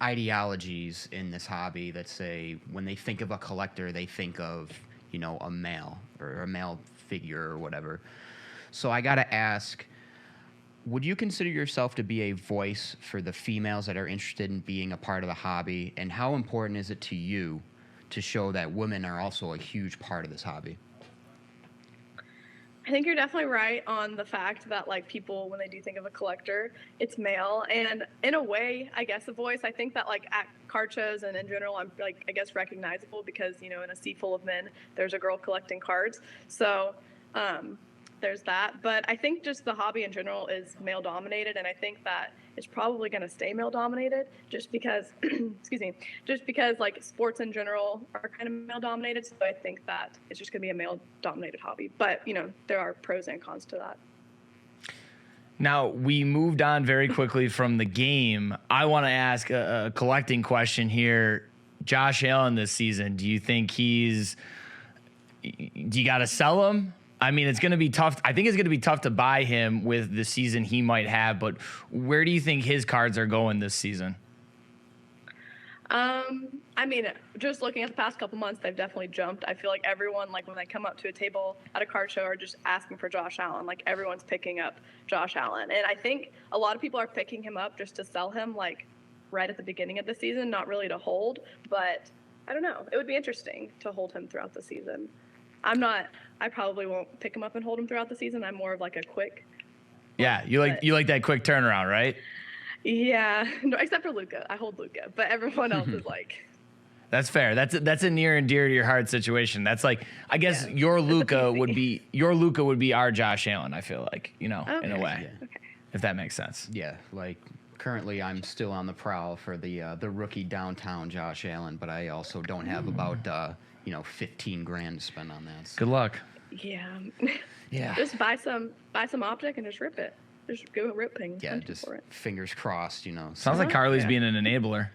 ideologies in this hobby that say when they think of a collector, they think of, a male or a male figure or whatever. So I got to ask, would you consider yourself to be a voice for the females that are interested in being a part of the hobby? And how important is it to you to show that women are also a huge part of this hobby?
I think you're definitely right on the fact that people, when they do think of a collector, it's male, and in a way, I guess a voice. I think that at card shows and in general, I'm I guess recognizable because in a sea full of men, there's a girl collecting cards. So there's that. But I think just the hobby in general is male dominated, and I think that it's probably going to stay male dominated just because, just because sports in general are kind of male dominated. So I think that it's just going to be a male dominated hobby. But, there are pros and cons to that.
Now, we moved on very quickly from the game. I want to ask a collecting question here. Josh Allen this season, do you think do you got to sell him? I mean, it's going to be tough. I think it's going to be tough to buy him with the season he might have, but where do you think his cards are going this season?
I mean, just looking at the past couple months, they've definitely jumped. I feel like everyone, when they come up to a table at a card show, are just asking for Josh Allen. Everyone's picking up Josh Allen. And I think a lot of people are picking him up just to sell him, right at the beginning of the season, not really to hold. But I don't know. It would be interesting to hold him throughout the season. I probably won't pick him up and hold him throughout the season. I'm more of a quick
Yeah, you
but-
like that quick turnaround, right?
Yeah, no, except for Luca. I hold Luca, but everyone else is like.
That's fair. That's a near and dear to your heart situation. That's like, I guess
Yeah.
your
It's a
Luca
PC.
would be our Josh Allen. I feel like, in a
Okay.
way,
Okay.
if that makes sense.
Yeah, like currently I'm still on the prowl for the rookie downtown Josh Allen, but I also don't have about 15 grand to spend on that. So.
Good luck.
Yeah.
Yeah.
Just buy some optic and just rip it. Just go ripping.
Yeah,
hunting
just
for it.
fingers crossed,
Sounds like Carly's
Yeah.
being an enabler.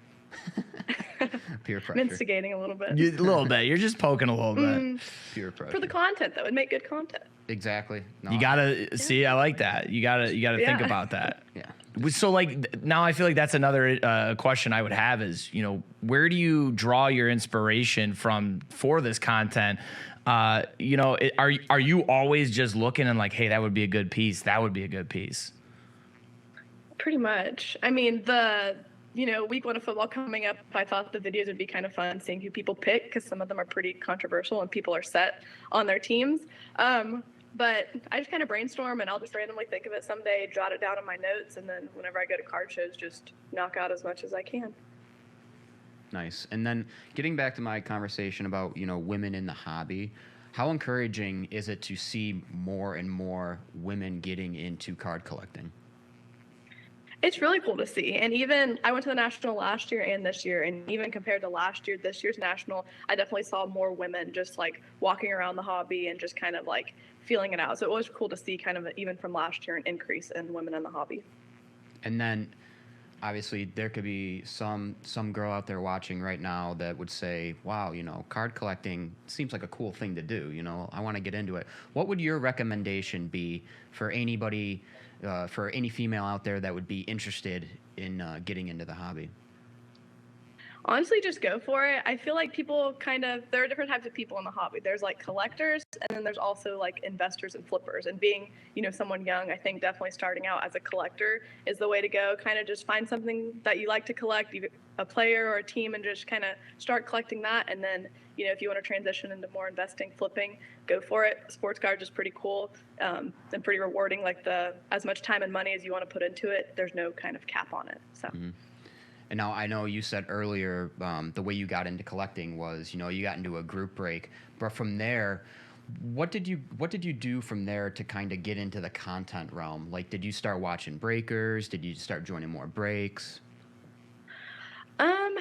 peer
I'm
pressure.
instigating a little bit.
A little bit. You're just poking a little bit.
Peer pressure.
For the content though, it'd make good content.
Exactly. No,
You gotta see. I like that. You gotta think
Yeah.
about that.
Yeah.
So like now, I feel like that's another question I would have is where do you draw your inspiration from for this content? Are you always just looking and like, hey, that would be a good piece. That would be a good piece.
Pretty much. I mean, week 1 of football coming up, I thought the videos would be kind of fun seeing who people pick because some of them are pretty controversial and people are set on their teams. But I just kind of brainstorm and I'll just randomly think of it someday, jot it down in my notes, and then whenever I go to card shows, just knock out as much as I can.
Nice. And then getting back to my conversation about, women in the hobby, how encouraging is it to see more and more women getting into card collecting?
It's really cool to see. And even I went to the national last year and this year, and even compared to last year, this year's national, I definitely saw more women just like walking around the hobby and just kind of like feeling it out. So it was cool to see kind of even from last year an increase in women in the hobby.
And then obviously there could be some girl out there watching right now that would say, wow, card collecting seems like a cool thing to do. I want to get into it. What would your recommendation be for anybody, for any female out there that would be interested in getting into the hobby?
Honestly, just go for it. I feel like there are different types of people in the hobby. There's like collectors, and then there's also like investors and flippers. And being, someone young, I think definitely starting out as a collector is the way to go. Kind of just find something that you like to collect, either a player or a team, and just kind of start collecting that. And then, if you want to transition into more investing, flipping, go for it. Sports cards is pretty cool and pretty rewarding. Like as much time and money as you want to put into it, there's no kind of cap on it. So.
Mm-hmm. And now I know you said earlier the way you got into collecting was, you got into a group break. But from there, what did you do from there to kind of get into the content realm? Like, did you start watching breakers? Did you start joining more breaks?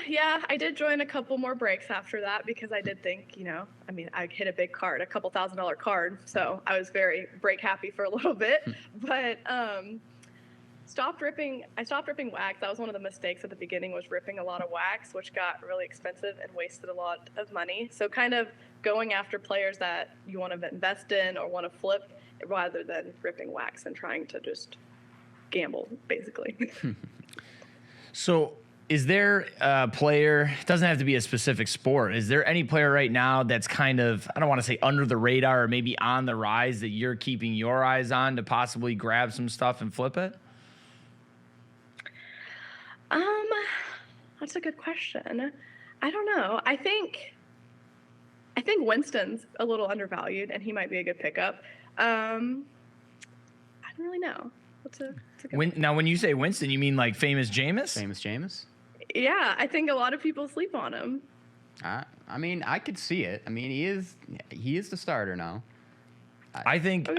Yeah, I did join a couple more breaks after that because I did think, I hit a big card, a couple $1,000 card. So I was very break happy for a little bit, but, I stopped ripping wax. That was one of the mistakes at the beginning, was ripping a lot of wax, which got really expensive and wasted a lot of money. So kind of going after players that you want to invest in or want to flip rather than ripping wax and trying to just gamble, basically.
So is there a player, it doesn't have to be a specific sport, is there any player right now that's kind of, I don't want to say under the radar or maybe on the rise that you're keeping your eyes on to possibly grab some stuff and flip it?
That's a good question. I don't know. I think Winston's a little undervalued, and he might be a good pickup. I don't really know. That's a good
Now, when you say Winston, you mean like famous Jameis?
Famous Jameis?
Yeah, I think a lot of people sleep on him.
I mean, I could see it. I mean, he is the starter now.
I think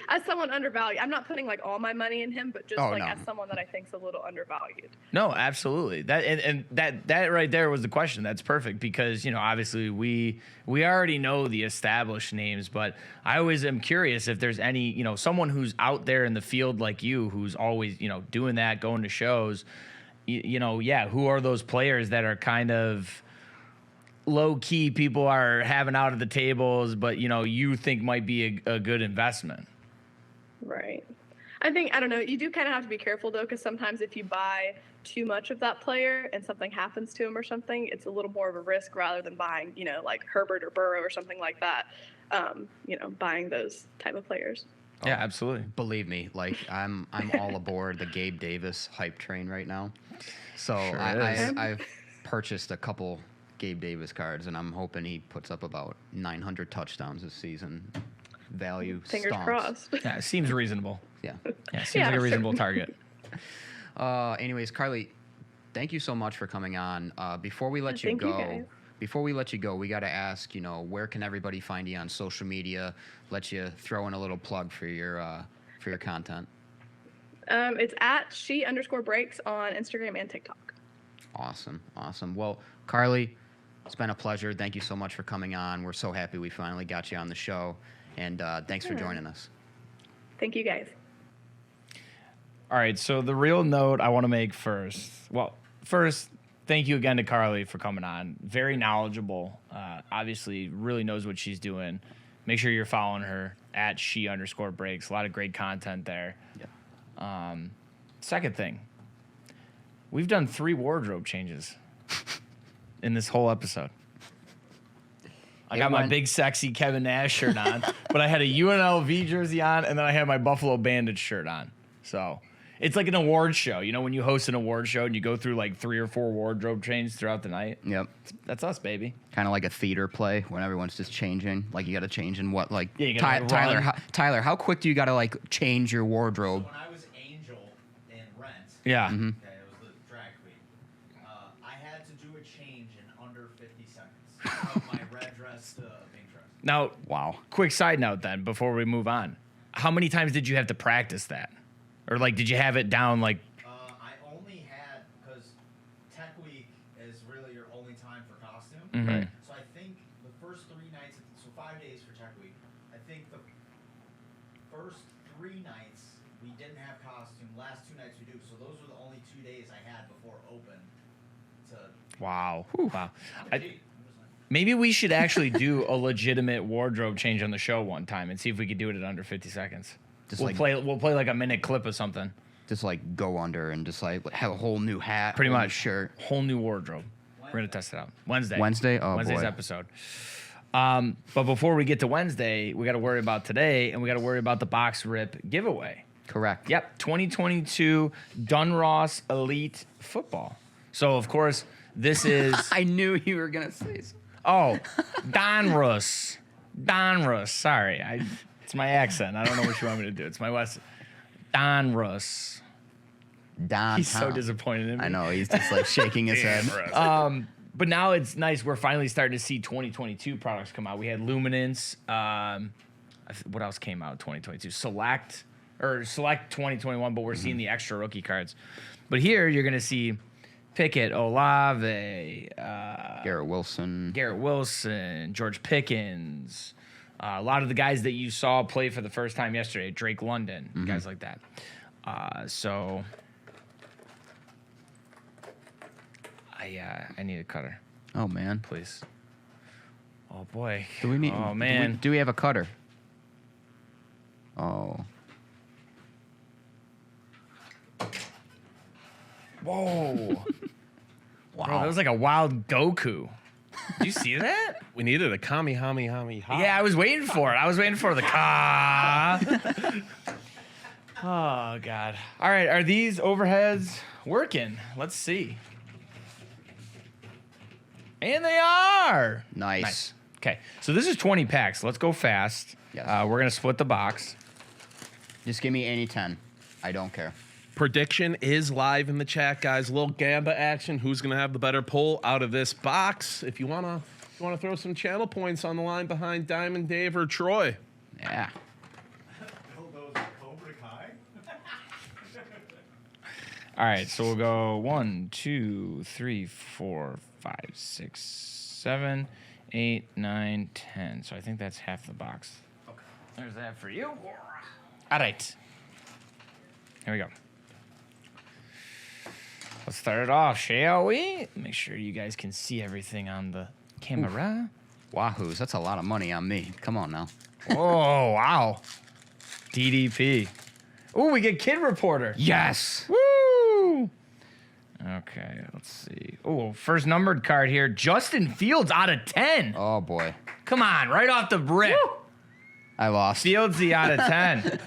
As someone undervalued, I'm not putting like all my money in him, but just
no.
as someone that I think's a little undervalued.
No, absolutely. That and that right there was the question. That's perfect because obviously we already know the established names, but I always am curious if there's any someone who's out there in the field like you, who's always doing that, going to shows. Who are those players that are kind of low key, people are having out at the tables, but you think might be a good investment?
Right. I don't know. You do kind of have to be careful though, because sometimes if you buy too much of that player and something happens to him or something, it's a little more of a risk rather than buying, like Herbert or Burrow or something like that. Buying those type of players.
Yeah, absolutely.
Believe me, like I'm all aboard the Gabe Davis hype train right now. So
Sure
I've purchased a couple Gabe Davis cards, and I'm hoping he puts up about 900 touchdowns this season. value
Fingers
stonks.
crossed.
Yeah, it seems reasonable.
Yeah.
Yeah, seems
Yeah,
like a
sure.
reasonable target.
Anyways, Carly, thank you so much for coming on. Before we let you
Thank you,
go,
guys.
we got to ask, where can everybody find you on social media? Let you throw in a little plug for your content.
It's at she_breaks on Instagram and TikTok.
Awesome. Well, Carly, it's been a pleasure. Thank you so much for coming on. We're so happy we finally got you on the show, and thanks for
Yeah.
joining us.
Thank you, guys.
All right, so the real note I want to make first. Well, first, thank you again to Carly for coming on. Very knowledgeable. Obviously, really knows what she's doing. Make sure you're following her at she_breaks. A lot of great content there.
Yeah.
Second thing, we've done 3 wardrobe changes in this whole episode. I got my big sexy Kevin Nash shirt on, but I had a UNLV jersey on, and then I had my Buffalo Bandits shirt on. So it's like an award show. When you host an award show and you go through like 3 or 4 wardrobe changes throughout the night.
Yep.
That's us, baby.
Kind of like a theater play when everyone's just changing. Like you got to change in what? Like
Yeah, you gotta, like,
Tyler.
run.
Tyler, how quick do you got to like change your wardrobe?
When I was Angel in Rent,
Yeah.
okay, it was the drag queen, I had to do a change in under 50 seconds. From my red dress to a pink dress.
Now,
Wow.
quick side note then before we move on. How many times did you have to practice that? Or like, did you have it down like?
I only had, because Tech Week is really your only time for costume.
Mhm.
So I think the first 3 nights, so 5 days for Tech Week, I think the first 3 nights we didn't have costume. Last 2 nights we do. So those were the only 2 days I had before open to.
Wow. Wow.
Gee,
Maybe we should actually do a legitimate wardrobe change on the show one time and see if we could do it in under 50 seconds.
Just
We'll play like a minute clip of something.
Just like go under and just like have a whole new hat,
Pretty
whole new
much.
shirt.
Whole new wardrobe. We're gonna test it out. Wednesday.
Wednesday? Oh,
Wednesday's
boy.
episode. But before we get to Wednesday, we got to worry about today, and we got to worry about the box rip giveaway.
Correct.
Yep, 2022 Dunross Elite Football. So of course this is
I knew you were gonna say so.
Donruss. Sorry, it's my accent. I don't know what you want me to do. It's my West. Donruss.
Don.
He's so disappointed in me.
I know. He's just like shaking his head.
But now it's nice. We're finally starting to see 2022 products come out. We had Luminance. What else came out in 2022? Select 2021, but we're seeing the extra rookie cards. But here you're going to see Pickett, Olave,
Garrett Wilson.
George Pickens, a lot of the guys that you saw play for the first time yesterday, Drake London, guys like that. So I need a cutter,
Oh man.
please. Oh boy.
Do we need?
Oh man.
Do we have a cutter? Oh.
Whoa.
Wow.
Bro, that was like a wild Goku. Did you see that?
We needed a Kamehameha.
Yeah, I was waiting for it. I was waiting for the ka. Oh God. All right, are these overheads working? Let's see. And they are.
Nice.
Okay, so this is 20 packs. Let's go fast.
Yes.
We're gonna split the box.
Just give me any 10. I don't care.
Prediction is live in the chat, guys. A little Gamba action. Who's gonna have the better pull out of this box? If you wanna throw some channel points on the line behind Diamond Dave or Troy.
Yeah.
Those Cobra Kai?
All right, so we'll go 1, 2, 3, 4, 5, 6, 7, 8, 9, 10. So I think that's half the box. Okay. There's that for you. All right. Here we go. Let's start it off, shall we? Make sure you guys can see everything on the camera.
Wahoos. That's a lot of money on me. Come on now.
Oh, wow. DDP. Oh, we get Kid Reporter.
Yes.
Woo! Okay, let's see. Oh, first numbered card here. Justin Fields out of 10.
Oh boy.
Come on, right off the rip.
I lost.
Fieldsy out of 10.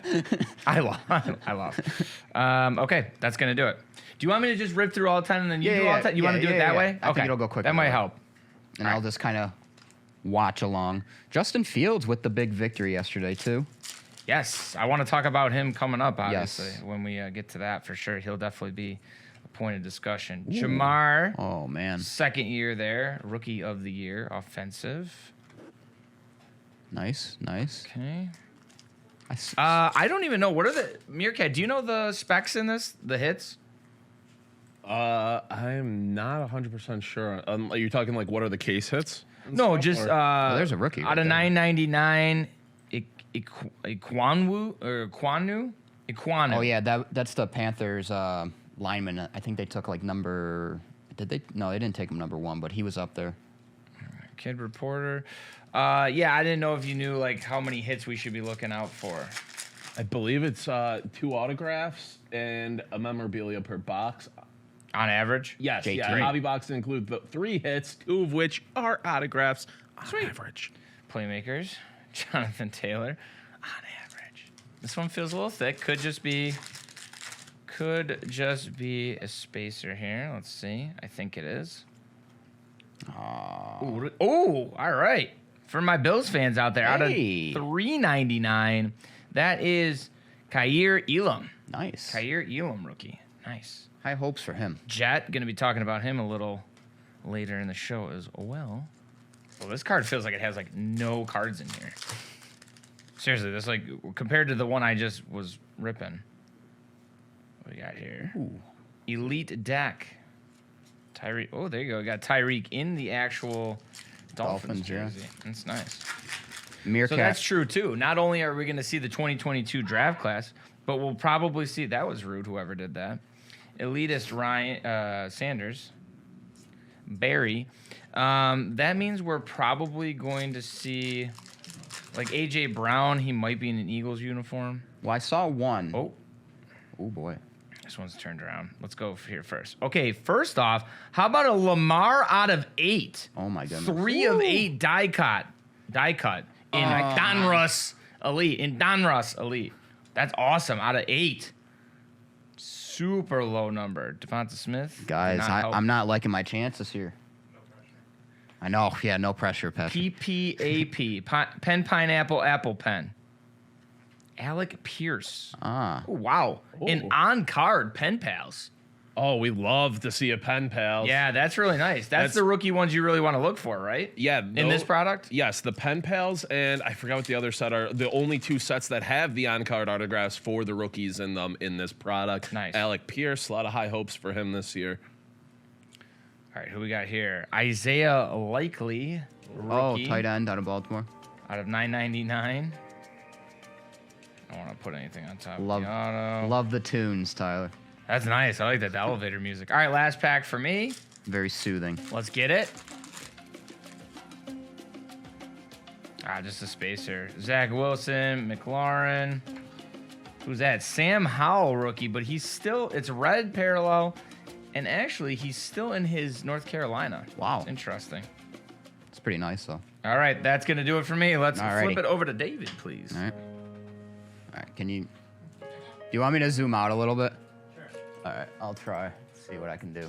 I lost. Okay, that's going to do it. Do you want me to just rip through all 10 and then you do all 10? You want to do it that way?
I think it'll go quicker
That might
that way.
help.
And I'll just kind of watch along. Justin Fields with the big victory yesterday too.
Yes, I want to talk about him coming up, obviously,
Yes.
when we get to that for sure. He'll definitely be a point of discussion. Jamar,
Oh man,
second year there, rookie of the year, offensive.
nice.
Okay.
s-
I don't even know. What are the, Meerkat, do you know the specs in this, the hits?
I'm not 100% sure. Are you talking like what are the case hits? and
No,
stuff,
just
or-
there's a rookie
out
right
of
there.
999, Iquanu.
Oh yeah, that's the Panthers lineman. I think they took like number. Did they? No, they didn't take him number 1, but he was up there.
Kid Reporter. Yeah, I didn't know if you knew like how many hits we should be looking out for.
I believe it's 2 autographs and a memorabilia per box.
On average?
Yes,
JT.
yeah. Hobby box includes the 3 hits, 2 of which are autographs on average.
Playmakers. Jonathan Taylor. On average. This one feels a little thick. Could just be a spacer here. Let's see. I think it is. Ooh, all right. For my Bills fans out there, out of
Hey.
$3.99, that is Khair Elam.
Nice.
Khair Elam rookie. Nice.
High hopes for him.
Jet, going to be talking about him a little later in the show as well. Well, this card feels like it has like no cards in here. Seriously, this like compared to the one I just was ripping. What we got here?
Ooh.
Elite deck. Tyreek. Oh, there you go. We got Tyreek in the actual Dolphins
Dolphins, yeah.
jersey. That's nice.
Meerkat.
So that's true too. Not only are we going to see the 2022 draft class, but we'll probably see. That was rude. Whoever did that. Elitist Ryan Sanders. Barry. That means we're probably going to see like AJ Brown. He might be in an Eagles uniform.
Well, I saw one.
Oh,
Oh boy.
this one's turned around. Let's go here first. Okay, first off, how about a Lamar out of 8?
Oh my goodness.
3 of 8 die cut in Donruss Elite. That's awesome. Out of 8. Super low number. Devonta Smith.
Guys,
did not help.
I'm not liking my chances here. I know. Yeah, no pressure, Patrick.
PPAP. Pen Pineapple Apple Pen. Alec Pierce.
Ah.
Oh, wow. An on-card Pen Pals.
Oh, we love to see a pen pal.
Yeah, that's really nice. That's the rookie ones you really want to look for, right?
Yeah.
In this product?
Yes, the pen pals, and I forgot what the other set are. The only 2 sets that have the on-card autographs for the rookies in them in this product.
Nice.
Alec Pierce, a lot of high hopes for him this year.
All right, who we got here? Isaiah Likely, rookie,
tight end out of Baltimore.
out of 999. I don't want to put anything on top
Love,
of the auto.
love the tunes, Tyler.
That's nice. I like that, the elevator music. All right, last pack for me.
Very soothing.
Let's get it. Just a spacer. Zach Wilson, McLaurin. Who's that? Sam Howell, rookie, but he's still, it's red parallel, and actually, he's still in his North Carolina.
Wow.
Interesting.
It's pretty nice, though.
All right, that's going to do it for me. Let's
Alrighty.
flip it over to David, please.
All right. All right. Do you want me to zoom out a little bit?
Sure.
All right. I'll try. See what I can do.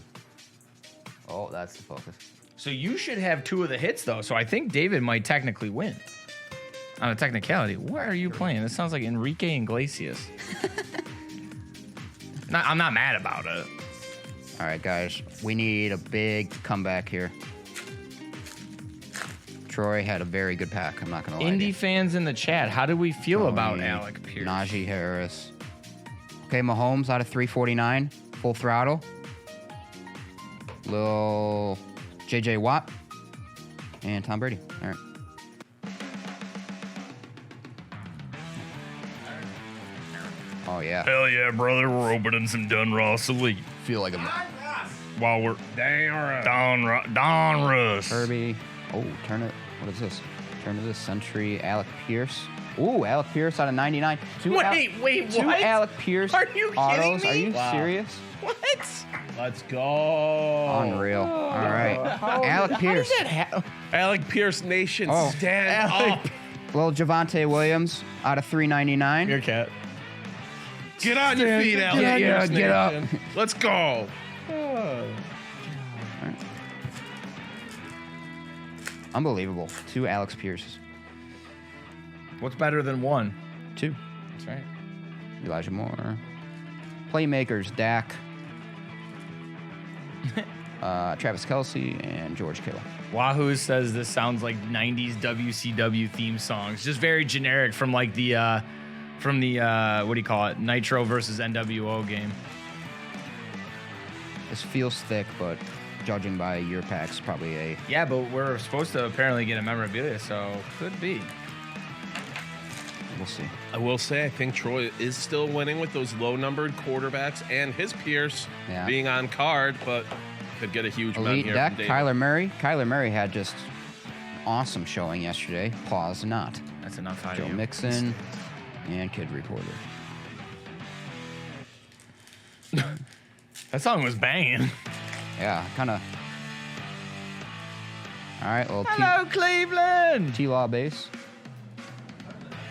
Oh, that's the focus.
So you should have 2 of the hits, though, so I think David might technically win. On a technicality. What are you playing? This sounds like Enrique Iglesias. I'm not mad about it.
All right, guys. We need a big comeback here. Troy had a very good pack. I'm not going to lie. to
Indy
you.
fans in the chat, how do we feel about
Tony,
Alec Pierce?
Najee Harris. Okay, Mahomes out of 349. Full throttle. Lil JJ Watt. And Tom Brady. All right. Oh, yeah.
Hell yeah, brother. We're opening some Donruss Elite.
Feel like a
While we're Donruss.
Kirby. Oh, turn it. What is this? Turn to this Century. Alec Pierce. Ooh, Alec Pierce out of 99.
Wait,
Two
what?
Alec Pierce
Are you kidding
autos.
me?
Are you
Wow.
serious?
What?
Let's go.
Unreal. All right. Alec Pierce.
Alec Pierce Nation,
Oh.
stand up.
Well, Javonte Williams out of 399.
Your cat.
Get on your feet, Alec
Yeah,
Pierce
get up.
Nation. Let's go.
Unbelievable. 2 Alex Pierces.
What's better than 1?
2.
That's right.
Elijah Moore. Playmakers, Dak. Travis Kelce and George Kittle.
Wahoo says this sounds like 90s WCW theme songs. Just very generic from like the what do you call it? Nitro versus NWO game.
This feels thick, but judging by your packs, probably a...
Yeah, but we're supposed to apparently get a memorabilia, so could be.
We'll see.
I will say, I think Troy is still winning with those low-numbered quarterbacks and his Pierce being on card, but could get a huge bet
Elite
here
deck,
from David.
Kyler Murray. Kyler Murray had just awesome showing yesterday. Pause not.
That's enough out of
Joe
you.
Mixon and Kid Reporter.
That song was banging.
Yeah, kind of. All right, well,
Hello, Cleveland.
T-Law base.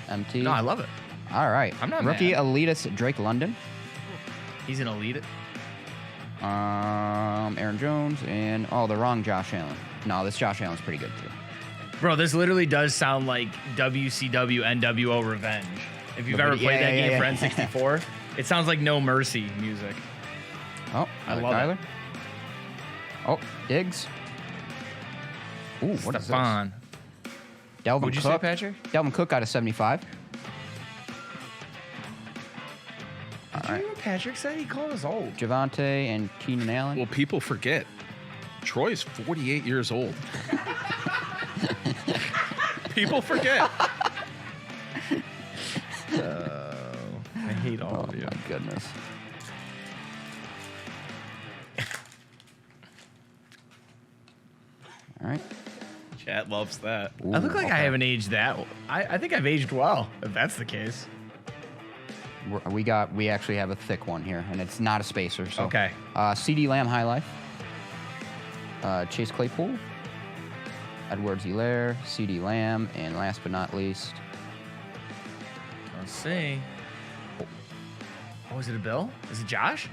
MT.
No, I love it.
All right.
I'm not
Rookie
mad.
elitist Drake London.
He's an elite.
Aaron Jones and the wrong Josh Allen. No, this Josh Allen's pretty good too.
Bro, this literally does sound like WCW NWO Revenge. If you've ever played that game for N64, it sounds like No Mercy music.
Oh,
I
another
love
Kyler.
it.
Oh, Diggs. Ooh, what is this?
Stephon.
Delvin
What'd you say,
Cook.
Patrick?
Delvin Cook got a 75.
Did you hear what Patrick said? He called us old.
Javante and Keenan Allen.
Well, people forget. Troy's 48 years old. People forget.
I hate all
Oh
of you.
my goodness. All right.
Chat loves that.
I look like I
okay.
haven't aged that. I think I've aged well, if that's the case.
We actually have a thick one here, and it's not a spacer. So.
Okay.
CD Lamb High Life. Chase Claypool. Edwards-Helaire, CD Lamb, and last but not least,
Let's see. Oh, is it a Bill? Is it Josh?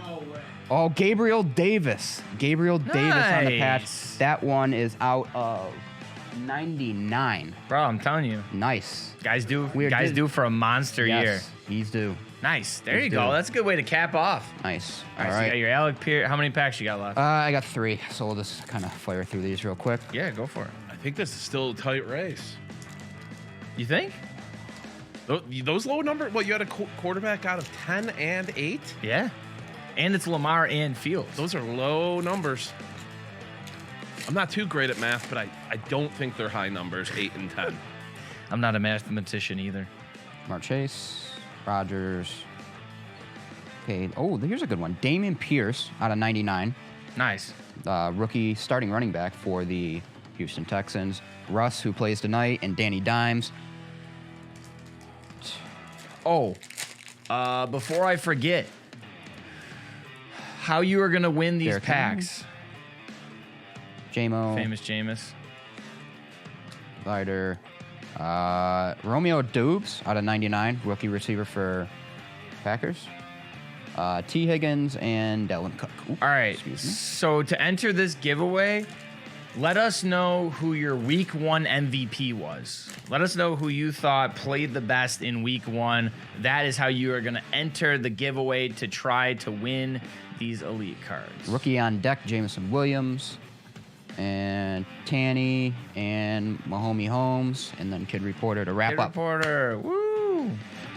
No way.
Gabriel Davis. Gabriel Davis on the patch.
Nice.
That one is out of 99.
Bro, I'm telling you.
Nice.
Guys do
Weird.
due for a monster year.
Yes, he's due.
Nice. There
He's
you go.
due.
That's a good way to cap off.
Nice.
All right, so you got your Alec Pierce. How many packs you got left?
I got 3, so we'll just kind of fire through these real quick.
Yeah, go for it.
I think this is still a tight race.
You think?
Those low number, you had a quarterback out of 10 and 8?
Yeah. And it's Lamar and Fields.
Those are low numbers. I'm not too great at math, but I don't think they're high numbers, 8 and 10.
I'm not a mathematician either.
Mark Chase, Rodgers. Okay. Oh, here's a good one. Damian Pierce out of 99.
Nice.
Rookie starting running back for the Houston Texans. Russ, who plays tonight, and Danny Dimes.
Oh, before I forget, how you are going to win these
Derrick Henry.
packs.
J-Mo.
Famous Jameis.
Vider. Romeo Doubs out of 99. Rookie receiver for Packers. T. Higgins and Delvin Cook. Ooh,
All right.
excuse me.
So to enter this giveaway, let us know who your week 1 MVP was. Let us know who you thought played the best in week 1. That is how you are going to enter the giveaway to try to win these elite cards.
Rookie on deck, Jameson Williams. And Tanny and Mahomie Holmes. And then Kid Reporter to wrap
Kid
up.
Reporter. Woo.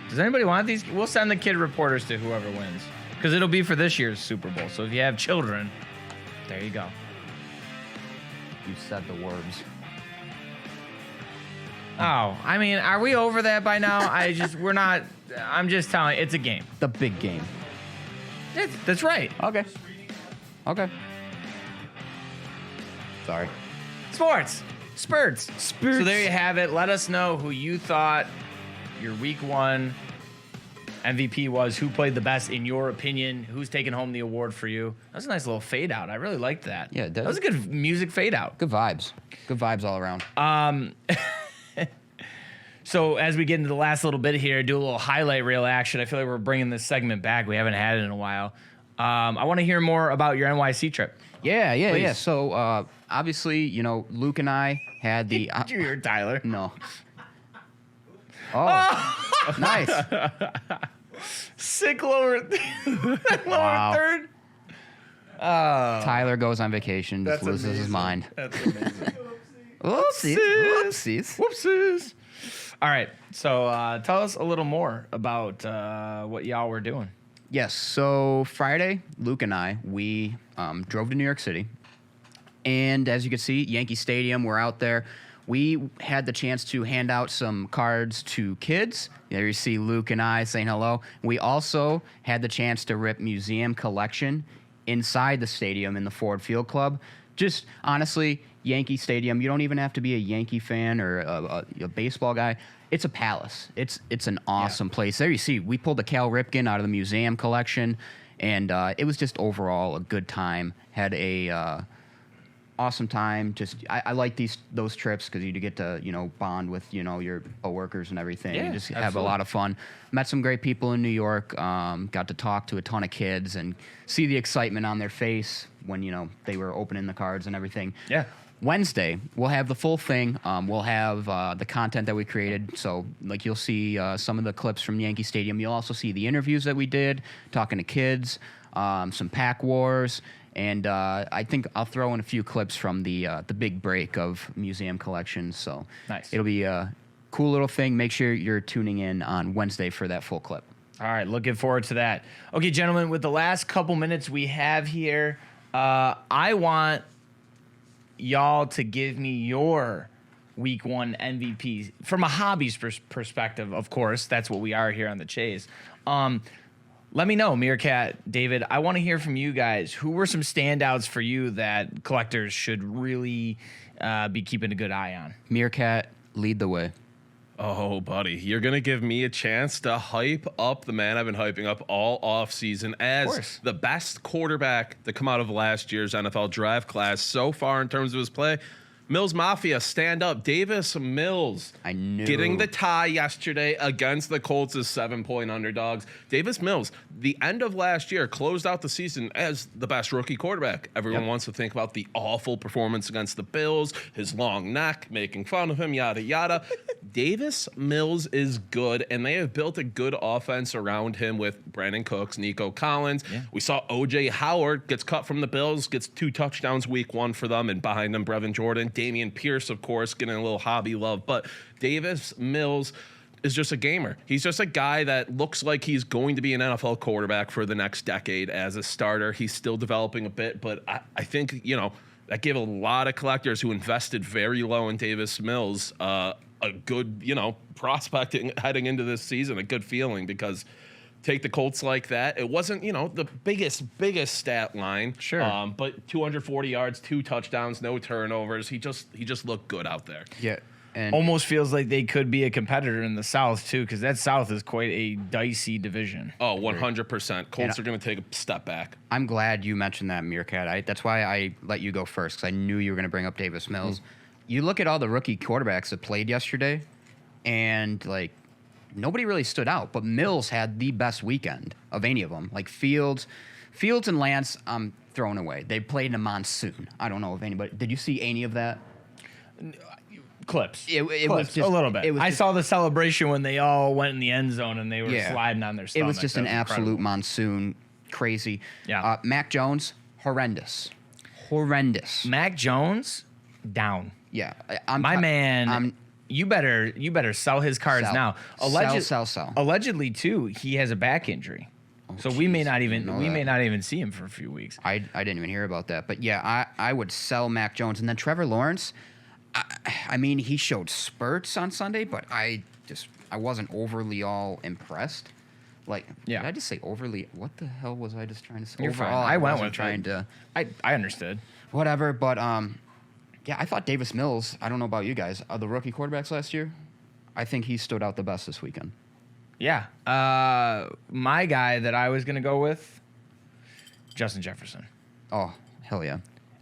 Does anybody want these? We'll send the Kid Reporters to whoever wins. Because it'll be for this year's Super Bowl. So if you have children, there you go.
You said the words.
Oh, I mean, are we over that by now? We're not. I'm just telling you, it's a game.
The big game.
That's right.
Okay. Okay. Sorry.
Sports. Spurts. So there you have it. Let us know who you thought your week 1 MVP was, who played the best in your opinion, who's taking home the award for you. That was a nice little fade out. I really liked that.
Yeah, it
that
did.
was a good music fade out.
Good vibes. Good vibes all around.
So as we get into the last little bit here, do a little highlight reel action. I feel like we're bringing this segment back. We haven't had it in a while. I want to hear more about your NYC trip.
Yeah.
Please.
So obviously, you know, Luke and I had the
Did you hear Tyler?
no. Oh, nice.
Sick lower, lower
Wow.
third.
Tyler goes on vacation, just
That's
loses his
amazing.
mind.
That's amazing.
Whoopsies. Whoopsies.
Whoopsies. All right. So tell us a little more about what y'all were doing.
Yes. So Friday, Luke and I, we drove to New York City. And as you can see, Yankee Stadium, we're out there. We had the chance to hand out some cards to kids. There you see Luke and I saying hello. We also had the chance to rip museum collection inside the stadium in the Ford Field Club. Just honestly, Yankee Stadium, you don't even have to be a Yankee fan or a baseball guy. It's a palace. It's an awesome place. There you see, we pulled the Cal Ripken out of the museum collection, and it was just overall a good time. Had a awesome time. Just I like those trips because you get to bond with your coworkers and everything.
Yeah,
You just have a
absolutely.
lot of fun. Met some great people in New York. Got to talk to a ton of kids and see the excitement on their face when they were opening the cards and everything.
Yeah.
Wednesday, we'll have the full thing. We'll have the content that we created. So, like, you'll see some of the clips from Yankee Stadium. You'll also see the interviews that we did, talking to kids, some pack wars, and I think I'll throw in a few clips from the big break of museum collections. So,
Nice.
It'll be a cool little thing. Make sure you're tuning in on Wednesday for that full clip.
All right, looking forward to that. Okay, gentlemen, with the last couple minutes we have here, I want y'all to give me your week one MVP from a hobbies perspective. Of course, that's what we are here on the Chase. Let me know, Meerkat, David. I want to hear from you guys. Who were some standouts for you that collectors should really be keeping a good eye on?
Meerkat, lead the way.
Oh, buddy, you're going to give me a chance to hype up the man I've been hyping up all offseason as
course.
the best quarterback to come out of last year's NFL draft class so far in terms of his play. Mills Mafia, stand up. Davis Mills
I knew.
getting the tie yesterday against the Colts as 7-point underdogs. Davis Mills, the end of last year, closed out the season as the best rookie quarterback. Everyone wants to think about the awful performance against the Bills, his long neck, making fun of him, yada, yada. Davis Mills is good, and they have built a good offense around him with Brandon Cooks, Nico Collins.
Yeah.
We saw O.J. Howard gets cut from the Bills, gets 2 touchdowns week 1 for them, and behind him, Brevin Jordan. Damian Pierce, of course, getting a little hobby love. But Davis Mills is just a gamer. He's just a guy that looks like he's going to be an NFL quarterback for the next decade as a starter. He's still developing a bit, but I think, that gave a lot of collectors who invested very low in Davis Mills a good, prospecting heading into this season, a good feeling because take the Colts like that. It wasn't, the biggest stat line.
Sure.
But 240 yards, 2 touchdowns, no turnovers. He just looked good out there.
Yeah. And
Almost feels like they could be a competitor in the South, too, because that South is quite a dicey division.
Oh, 100%. Colts
And
are going to take a step back.
I'm glad you mentioned that, Meerkat. That's why I let you go first, because I knew you were going to bring up Davis Mills. You look at all the rookie quarterbacks that played yesterday, and, nobody really stood out. But Mills had the best weekend of any of them. Like Fields and Lance, I'm throwing away. They played in a monsoon. I don't know if anybody... Did you see any of that?
Clips.
It
Clips,
was just
a little bit.
it was
I
just-
saw the celebration when they all went in the end zone and they were
Yeah.
sliding on their
It
stomach.
was just
That
an absolute
incredible.
monsoon. Crazy.
Yeah.
Mac Jones, horrendous. Horrendous.
Mac Jones, down.
Yeah. I'm
My
ti-
man,
I'm-
you better sell his cards
Sell.
now.
Sell.
Allegedly, too, he has a back injury. So we may
jeez,
not
I
even
didn't know that.
may not even see him for a few weeks.
I didn't even hear about that. But yeah, I would sell Mac Jones. And then Trevor Lawrence, I mean, he showed spurts on Sunday, but I wasn't overly all impressed.
Yeah.
Did I just say overly? What the hell was I just trying to say?
You're fine.
Overall,
I went
wasn't
with
trying
it.
to
I understood.
whatever. But yeah, I thought Davis Mills. I don't know about you guys. The rookie quarterbacks last year, I think he stood out the best this weekend.
Yeah. My guy that I was gonna go with, Justin Jefferson.
Oh hell yeah!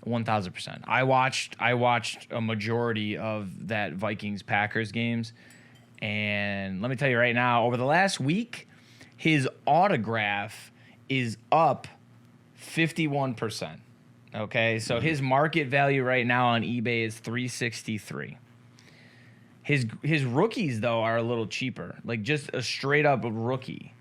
1,000%. I watched a majority of that Vikings Packers games, and let me tell you right now, over the last week, his autograph is up 51%. Okay, so his market value right now on eBay is $363. His rookies though are a little cheaper. Like just a straight up rookie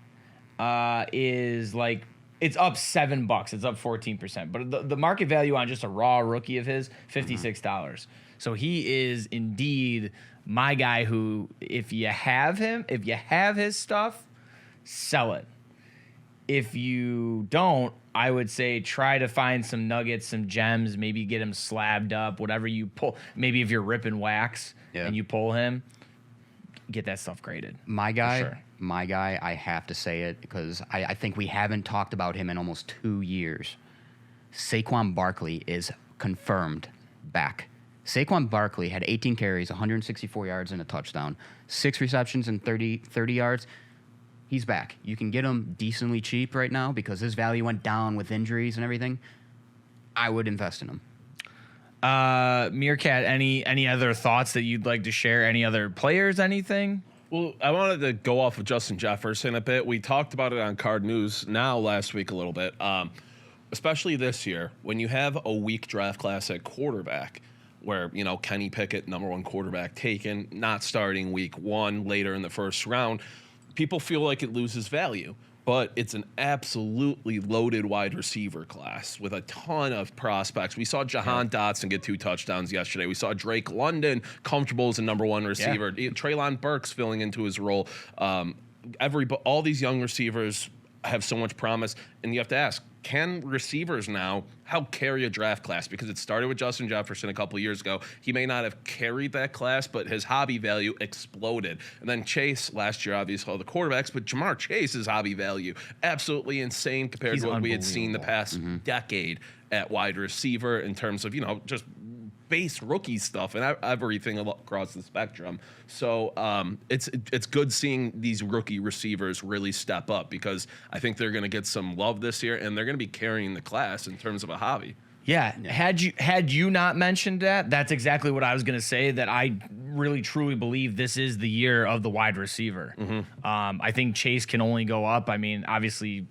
is like it's up $7. It's up 14%. But the market value on just a raw rookie of his $56. So he is indeed my guy who, if you have his stuff, sell it. If you don't, I would say try to find some nuggets, some gems, maybe get him slabbed up, whatever you pull. Maybe if you're ripping wax and you pull him, get that stuff graded.
My guy, I have to say it because I think we haven't talked about him in almost 2 years. Saquon Barkley is confirmed back. Saquon Barkley had 18 carries, 164 yards, and a touchdown, 6 receptions and 30 yards. He's back. You can get him decently cheap right now because his value went down with injuries and everything. I would invest in him.
Meerkat, any other thoughts that you'd like to share? Any other players, anything?
Well, I wanted to go off of Justin Jefferson a bit. We talked about it on Card News now last week a little bit, especially this year when you have a weak draft class at quarterback where, you know, Kenny Pickett, number 1 quarterback taken, not starting week 1, later in the first round. People feel like it loses value, but it's an absolutely loaded wide receiver class with a ton of prospects. We saw Jahan Dotson get 2 touchdowns yesterday. We saw Drake London comfortable as a number 1 receiver. Treylon Burks filling into his role. All these young receivers have so much promise, and you have to ask, can receivers now help carry a draft class? Because it started with Justin Jefferson a couple of years ago. He may not have carried that class, but his hobby value exploded. And then Chase last year, obviously, all the quarterbacks, but Jamar Chase's hobby value, absolutely insane compared to what we had seen the past decade at wide receiver in terms of, you know, just base rookie stuff and everything across the spectrum. So it's good seeing these rookie receivers really step up because I think they're going to get some love this year and they're going to be carrying the class in terms of a hobby.
Yeah. Had you not mentioned that, that's exactly what I was going to say, that I really truly believe this is the year of the wide receiver. I think Chase can only go up. I mean, obviously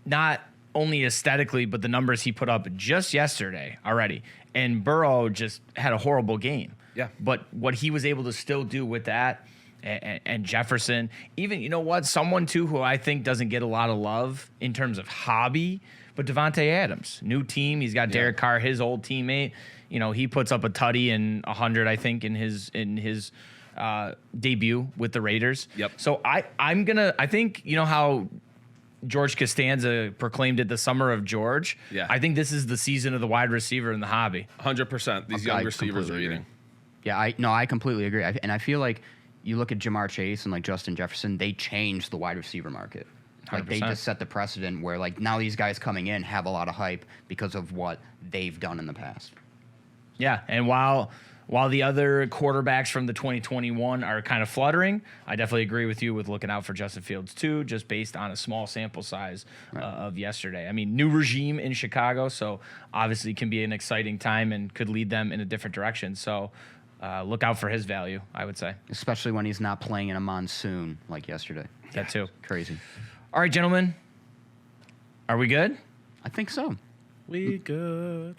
not only aesthetically, but the numbers he put up just yesterday already. And Burrow just had a horrible game.
Yeah.
But what he was able to still do with that, and Jefferson, even, you know what, someone too who I think doesn't get a lot of love in terms of hobby, but Devontae Adams, new team. He's got Derek Carr, his old teammate. You know, he puts up a tutty and 100, I think, in his debut with the Raiders.
Yep.
So I think, you know how George Costanza proclaimed it the summer of George.
Yeah.
I think this is the season of the wide receiver in the hobby.
100%. These young receivers are eating.
Yeah, I completely agree. And I feel like you look at Jamar Chase and like Justin Jefferson, they changed the wide receiver market. Like
100%.
they just set the precedent where like now these guys coming in have a lot of hype because of what they've done in the past.
Yeah, and while the other quarterbacks from the 2021 are kind of fluttering, I definitely agree with you with looking out for Justin Fields too, just based on a small sample size of yesterday. I mean, new regime in Chicago, so obviously can be an exciting time and could lead them in a different direction. So look out for his value, I would say.
Especially when he's not playing in a monsoon like yesterday.
That too.
Crazy.
All right, gentlemen. Are we good?
I think so.
We good.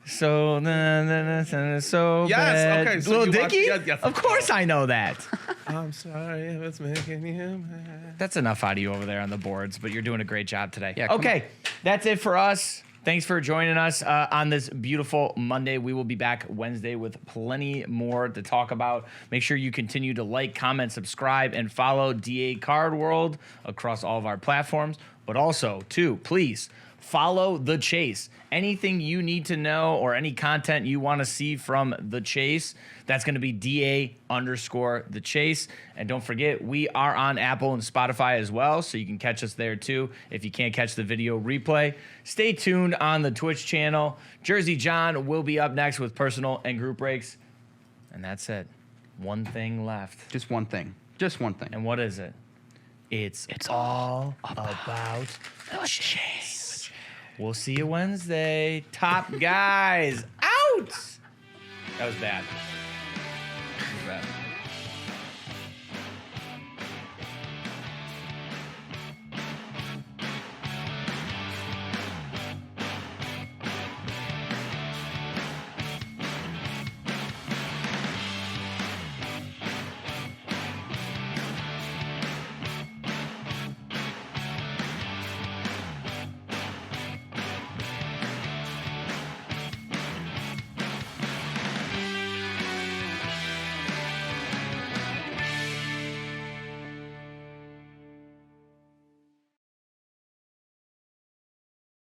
So, so
Yes,
bad.
okay, so
Little
you watched-
Dicky?
yes.
Of course I know that.
I'm sorry if it's making you mad.
That's enough out of you over there on the boards, but you're doing a great job today.
Yeah, come
okay, that's it for us. Thanks for joining us on this beautiful Monday. We will be back Wednesday with plenty more to talk about. Make sure you continue to like, comment, subscribe, and follow DA Card World across all of our platforms. But also, too, please follow The Chase. Anything you need to know or any content you want to see from The Chase, that's going to be DA_The Chase. And don't forget, we are on Apple and Spotify as well, so you can catch us there too if you can't catch the video replay. Stay tuned on the Twitch channel. Jersey John will be up next with personal and group breaks. And that's it. One thing left.
Just one thing. Just one thing.
And what is it? It's all about The Chase. We'll see you Wednesday. Top guys out. That was bad.